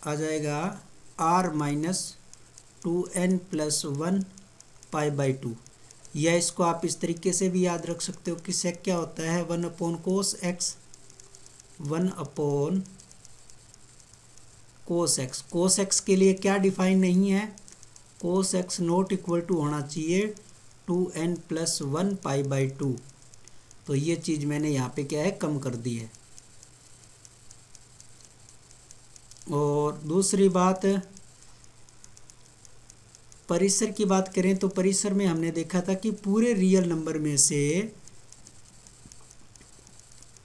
आ जाएगा r-2n+1 π/2, या इसको आप इस तरीके से भी याद रख सकते हो कि sec क्या होता है 1/cos x, 1/cos x। cos x के लिए क्या डिफाइन नहीं है, cos x not equal to होना चाहिए 2n+1 π/2। तो ये चीज़ मैंने यहाँ पे क्या है कम कर दी है। और दूसरी बात, परिसर की बात करें तो परिसर में हमने देखा था कि पूरे रियल नंबर में से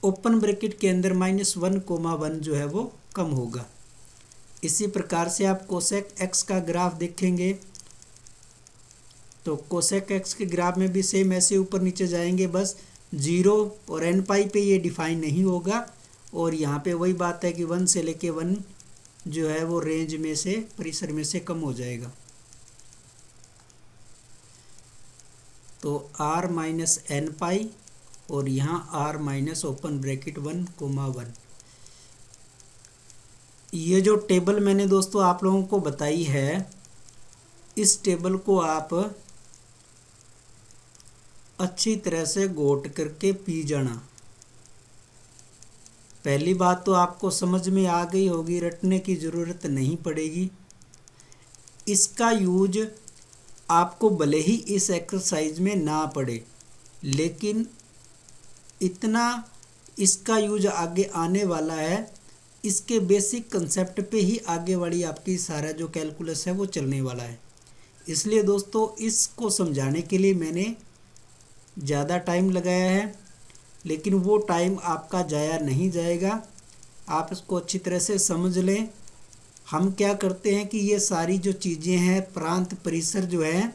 ओपन ब्रैकेट के अंदर -1,1 जो है वो कम होगा। इसी प्रकार से आप कोसेक x का ग्राफ देखेंगे तो कोसेक x के ग्राफ में भी सेम ऐसे ऊपर नीचे जाएंगे, बस 0 और n पे ये डिफाइन नहीं होगा। और यहाँ पे वही बात है कि 1 से लेके 1 जो है वो रेंज में से परिसर में से कम हो जाएगा। तो r-n और यहाँ r- ओपन ब्रैकेट 1,1। ये जो टेबल मैंने दोस्तों आप लोगों को बताई है, इस टेबल को आप अच्छी तरह से गोट करके पी जाना। पहली बात तो आपको समझ में आ गई होगी, रटने की ज़रूरत नहीं पड़ेगी। इसका यूज आपको भले ही इस एक्सरसाइज में ना पड़े, लेकिन इतना इसका यूज आगे आने वाला है, इसके बेसिक कंसेप्ट पे ही आगे वाली आपकी सारा जो कैलकुलस है वो चलने वाला है। इसलिए दोस्तों इसको समझाने के लिए मैंने ज़्यादा टाइम लगाया है, लेकिन वो टाइम आपका जाया नहीं जाएगा। आप इसको अच्छी तरह से समझ लें। हम क्या करते हैं कि ये सारी जो चीज़ें हैं, प्रांत परिसर जो है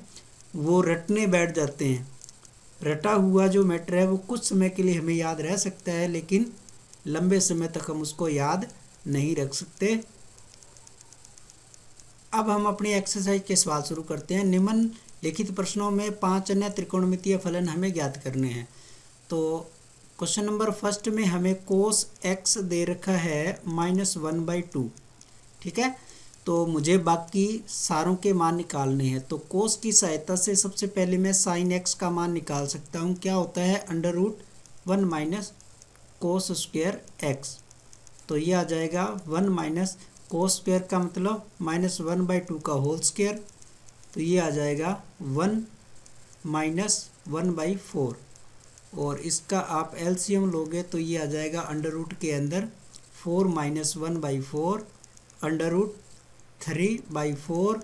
वो रटने बैठ जाते हैं। रटा हुआ जो मैटर है वो कुछ समय के लिए हमें याद रह सकता है, लेकिन लंबे समय तक हम उसको याद नहीं रख सकते। अब हम अपनी एक्सरसाइज के सवाल शुरू करते हैं। निम्नलिखित प्रश्नों में 5 अन्य त्रिकोणमितीय फलन हमें ज्ञात करने हैं। तो क्वेश्चन नंबर फर्स्ट में हमें cos x दे रखा है -1/2, ठीक है। तो मुझे बाकी सारों के मान निकालने हैं। तो cos की सहायता से सबसे पहले मैं sin x का मान निकाल सकता हूँ। क्या होता है, √1 - cos² x। तो ये आ जाएगा 1 - cos² का मतलब -1/2 का होल स्क्वायर। तो ये आ जाएगा 1 - 1/4। और इसका आप एलसीएम लोगे तो ये आ जाएगा अंडर रूट के अंदर 4 - 1/4 अंडर रूट 3/4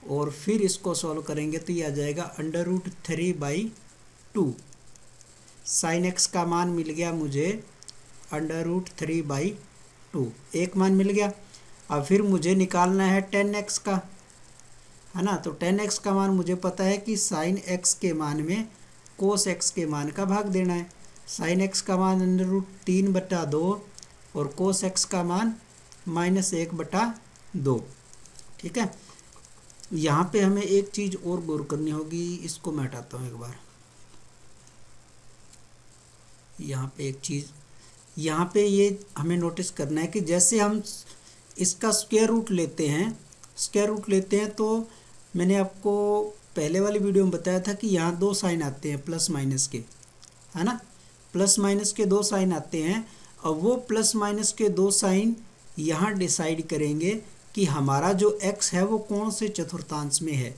और फिर इसको सॉल्व करेंगे तो ये आ जाएगा अंडर रूट 3/2। साइन एक्स का मान मिल गया मुझे अंडर रूट 3/2, एक मान मिल गया। अब फिर मुझे निकालना है 10x का, है ना। तो 10x का मान मुझे पता है कि साइन एक्स के मान में कोस एक्स के मान का भाग देना है। साइन एक्स का मान अंडर रूट 3/2 और कोस एक्स का मान -1/2। ठीक है। यहाँ पे हमें एक चीज़ और गौर करनी होगी, इसको मैं हटाता हूँ एक बार। यहाँ पे एक चीज़, यहाँ पे ये हमें नोटिस करना है कि जैसे हम इसका स्क्वायर रूट लेते हैं तो मैंने आपको पहले वाली वीडियो में बताया था कि यहाँ दो साइन आते हैं प्लस माइनस के, है ना। प्लस माइनस के दो साइन आते हैं और वो प्लस माइनस के दो साइन यहाँ डिसाइड करेंगे कि हमारा जो x है वो कौन से चतुर्थांश में है।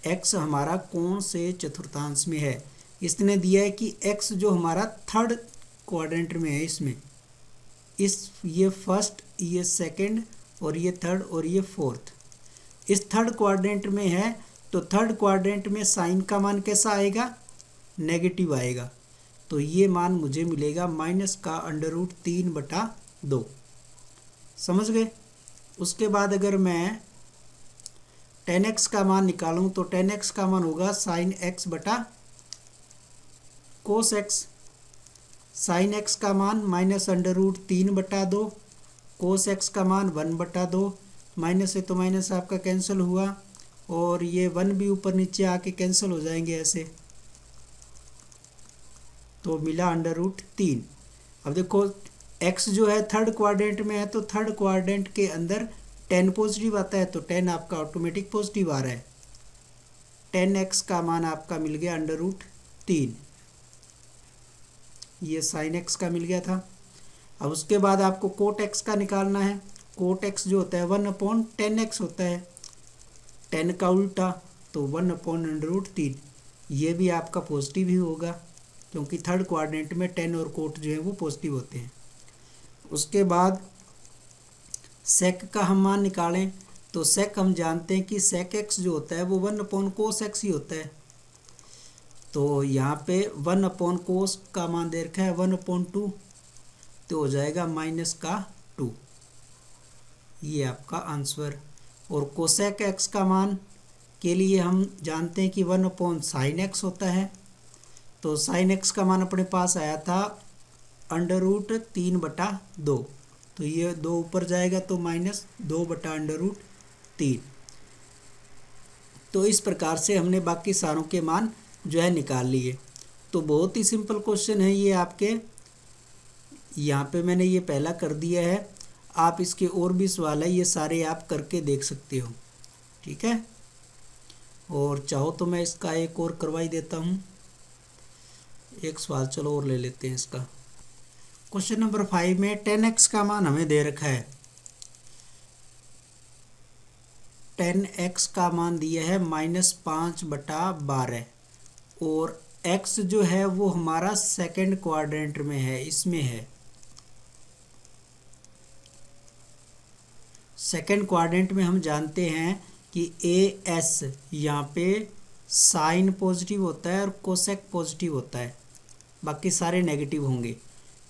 x हमारा कौन से चतुर्थांश में है। इसने दिया है कि x जो हमारा थर्ड क्वाड्रेंट में है, इसमें ये फर्स्ट, ये सेकंड और ये थर्ड और ये फोर्थ, इस थर्ड क्वाड्रेंट में है। तो थर्ड क्वाड्रेंट में साइन का मान कैसा आएगा, नेगेटिव आएगा। तो ये मान मुझे मिलेगा माइनस का अंडर रूट 3/2। समझ गए। उसके बाद अगर मैं 10x का मान निकालूं तो 10x का मान होगा साइन x बटा कोस एक्स। साइन एक्स का मान minus under root 3/2, cos x का मान 1/2। माइनस है तो माइनस आपका कैंसिल हुआ और ये 1 भी ऊपर नीचे आके कैंसिल हो जाएंगे ऐसे, तो मिला अंडर रूट 3। अब देखो x जो है थर्ड क्वाड्रेंट में है तो थर्ड क्वाड्रेंट के अंदर 10 पॉजिटिव आता है, तो 10 आपका ऑटोमेटिक पॉजिटिव आ रहा है। 10x का मान आपका मिल गया अंडर रूट 3, ये साइन x का मिल गया था। अब उसके बाद आपको कोट x का निकालना है। कोट x जो होता है 1/10x होता है, 10 का उल्टा, तो 1/√3। ये भी आपका पॉजिटिव ही होगा क्योंकि थर्ड क्वाड्रेंट में 10 और कोट जो है वो पॉजिटिव होते हैं। उसके बाद सेक का हम मान निकालें तो सेक हम जानते हैं कि सेक एक्स जो होता है वो 1/cos x ही होता है। तो यहाँ पे 1/cos का मान दे रखा है 1/2, तो हो जाएगा -2। ये आपका आंसर। और कोसेक एक्स का मान के लिए हम जानते हैं कि 1/sin x होता है। तो sin x का मान अपने पास आया था अंडर रूट 3/2, तो ये 2 ऊपर जाएगा तो -2/√3। तो इस प्रकार से हमने बाकी सारों के मान जो है निकाल लिए। तो बहुत ही सिंपल क्वेश्चन है ये आपके, यहाँ पे मैंने ये पहला कर दिया है। आप इसके और भी सवाल है, ये सारे आप करके देख सकते हो। ठीक है। और चाहो तो मैं इसका एक और करवाई देता हूँ। एक सवाल चलो और ले लेते हैं इसका। क्वेश्चन नंबर 5 में 10x का मान हमें दे रखा है। 10x का मान दिया है -5/12 और x जो है वो हमारा सेकंड क्वाड्रेंट में है, इसमें है। सेकंड क्वाड्रेंट में हम जानते हैं कि AS यहाँ पे साइन पॉजिटिव होता है और कोसेक पॉजिटिव होता है, बाकी सारे नेगेटिव होंगे।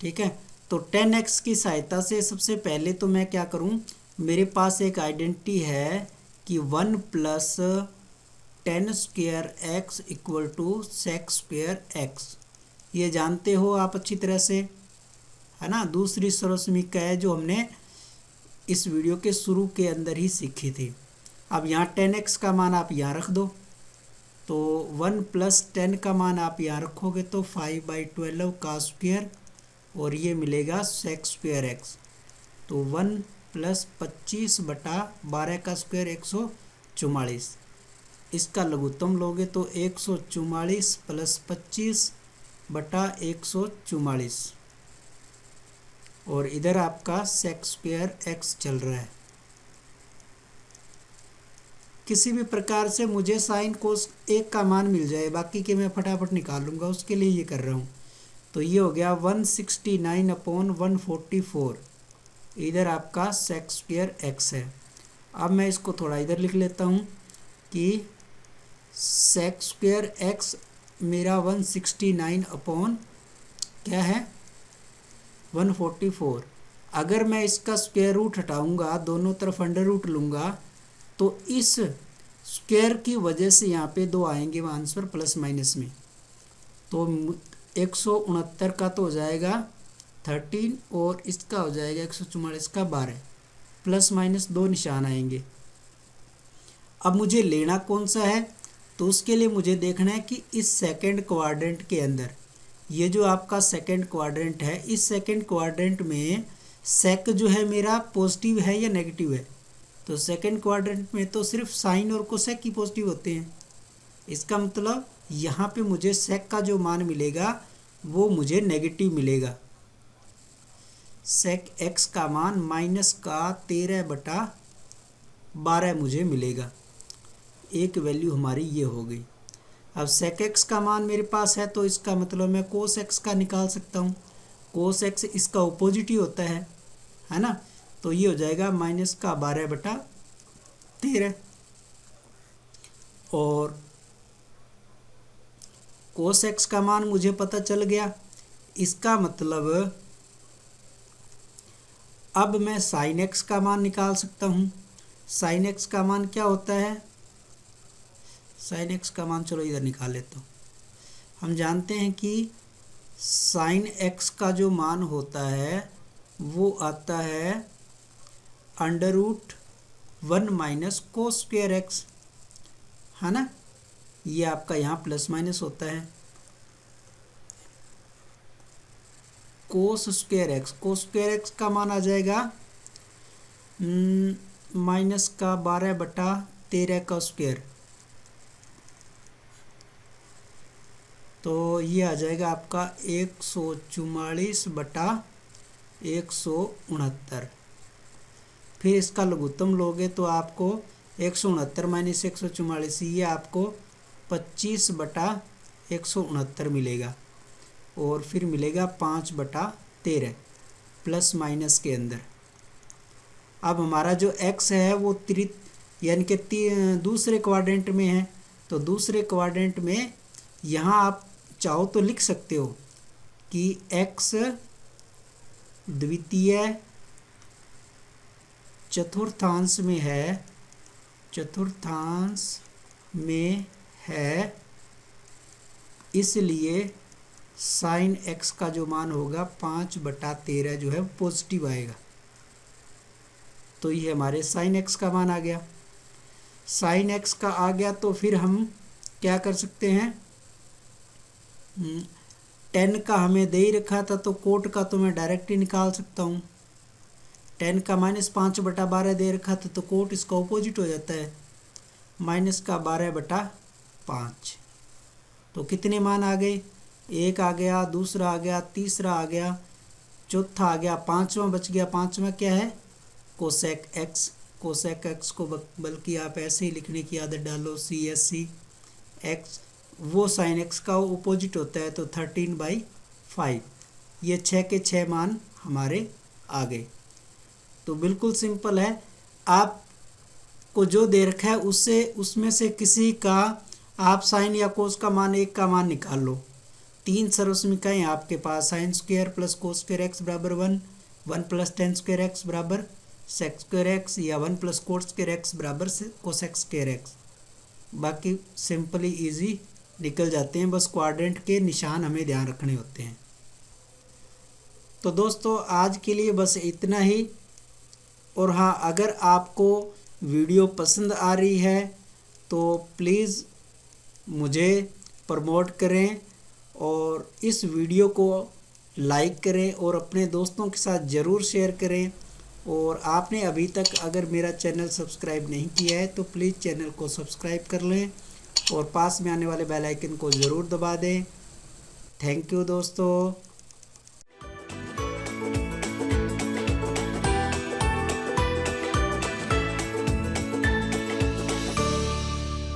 ठीक है। तो 10x की सहायता से सबसे पहले तो मैं क्या करूं, मेरे पास एक आइडेंटिटी है कि 1 + 10² x = sec² x। ये जानते हो आप अच्छी तरह से, है ना। दूसरी सर्वसमीकरण है जो हमने इस वीडियो के शुरू के अंदर ही सीखी थी। अब यहाँ 10x का मान आप यहाँ रख दो, तो 1 + 10 का मान आप यहाँ रखोगे तो 5/12 का स्क्वायर और ये मिलेगा sec² x। तो 1 + 25/12 का स्क्वायर 144। इसका लघुत्तम लोगे तो 144 + 25/144 और इधर आपका sec² x चल रहा है। किसी भी प्रकार से मुझे साइन कोस एक का मान मिल जाए, बाकी के मैं फटाफट निकाल लूँगा, उसके लिए ये कर रहा हूँ। तो ये हो गया 169/144, इधर आपका सेक स्क्वायर एक्स है। अब मैं इसको थोड़ा इधर लिख लेता हूँ कि सेक स्क्वायर एक्स मेरा 169 क्या है 144। अगर मैं इसका स्क्वायर रूट हटाऊँगा, दोनों तरफ अंडर रूट लूँगा, तो इस स्क्वायर की वजह से यहाँ पे 2 आएंगे आंसर प्लस माइनस में। तो 169 का तो हो जाएगा 13 और इसका हो जाएगा 144 का 12, प्लस माइनस 2 निशान आएंगे। अब मुझे लेना कौन सा है, तो उसके लिए मुझे देखना है कि इस सेकंड क्वाड्रेंट के अंदर, ये जो आपका सेकंड क्वाड्रेंट है, इस सेकंड क्वाड्रेंट में सेक जो है मेरा पॉजिटिव है या नेगेटिव है। तो सेकंड क्वाड्रेंट में तो सिर्फ साइन और कोसेक ही पॉजिटिव होते हैं। इसका मतलब यहाँ पे मुझे सेक का जो मान मिलेगा वो मुझे नेगेटिव मिलेगा। सेक एक्स का मान माइनस का 13/12 मुझे मिलेगा। एक वैल्यू हमारी ये हो गई। अब सेक एक्स का मान मेरे पास है, तो इसका मतलब मैं कोस एक्स का निकाल सकता हूँ। कोस एक्स इसका अपोजिट ही होता है ना। तो ये हो जाएगा माइनस का 12/13। और कोस एक्स का मान मुझे पता चल गया। इसका मतलब अब मैं साइन एक्स का मान निकाल सकता हूँ। साइन एक्स का मान क्या होता है, साइन एक्स का मान चलो इधर निकाल लेता हूँ। हम जानते हैं कि साइन एक्स का जो मान होता है वो आता है √1 माइनस कोस स्क्वायर एक्स, है ना। ये आपका यहाँ प्लस माइनस होता है। कोस स्क्वायर एक्स का मान आ जाएगा माइनस का 12/13 का स्क्वायर। तो ये आ जाएगा आपका 144/169। फिर इसका लघुत्तम लोगे तो आपको 169 माइनस 144, ये आपको 25/169 मिलेगा। और फिर मिलेगा 5/13 प्लस माइनस के अंदर। अब हमारा जो x है वो यानी कि दूसरे क्वाड्रेंट में है। तो दूसरे क्वाड्रेंट में यहाँ आप चाहो तो लिख सकते हो कि x द्वितीय चतुर्थांश में है, इसलिए साइन x का जो मान होगा 5/13 जो है पॉजिटिव आएगा। तो ये हमारे साइन x का मान आ गया। साइन x का आ गया तो फिर हम क्या कर सकते हैं, 10 का हमें दे ही रखा था, तो कोट का तो मैं डायरेक्ट ही निकाल सकता हूँ। 10 का -5/12 दे रखा था, तो कोट इसका अपोजिट हो जाता है, माइनस का 12/5। तो कितने मान आ गए, एक आ गया, दूसरा आ गया, तीसरा आ गया, चौथा आ गया, पांचवा बच गया। पांचवा क्या है, कोसेक एक्स। कोसेक एक्स को बल्कि आप ऐसे ही लिखने की आदत डालो, CSC एक्स, वो साइन एक्स का अपोजिट होता है, तो 13/5। ये 6 के 6 मान हमारे आ गए। तो बिल्कुल सिंपल है, आपको जो दे रखा है उसमें से किसी का आप साइन या कोस का मान, एक का मान निकाल लो। 3 सर्वसमीकरण हैं आपके पास, sine square plus cos square x बराबर 1, 1 प्लस टेन स्क्वायर एक्स बराबर सेक स्क्वायर एक्स, या 1 प्लस कोट स्क्वायर एक्स बराबर कोसेक स्क्वायर एक्स। बाकी सिंपली इजी निकल जाते हैं, बस क्वाड्रेंट के निशान हमें ध्यान रखने होते हैं। तो दोस्तों आज के लिए बस इतना ही। और हाँ, अगर आपको वीडियो पसंद आ रही है तो प्लीज़ मुझे प्रमोट करें और इस वीडियो को लाइक करें और अपने दोस्तों के साथ ज़रूर शेयर करें। और आपने अभी तक अगर मेरा चैनल सब्सक्राइब नहीं किया है तो प्लीज़ चैनल को सब्सक्राइब कर लें और पास में आने वाले बेल आइकन को ज़रूर दबा दें। थैंक यू दोस्तों।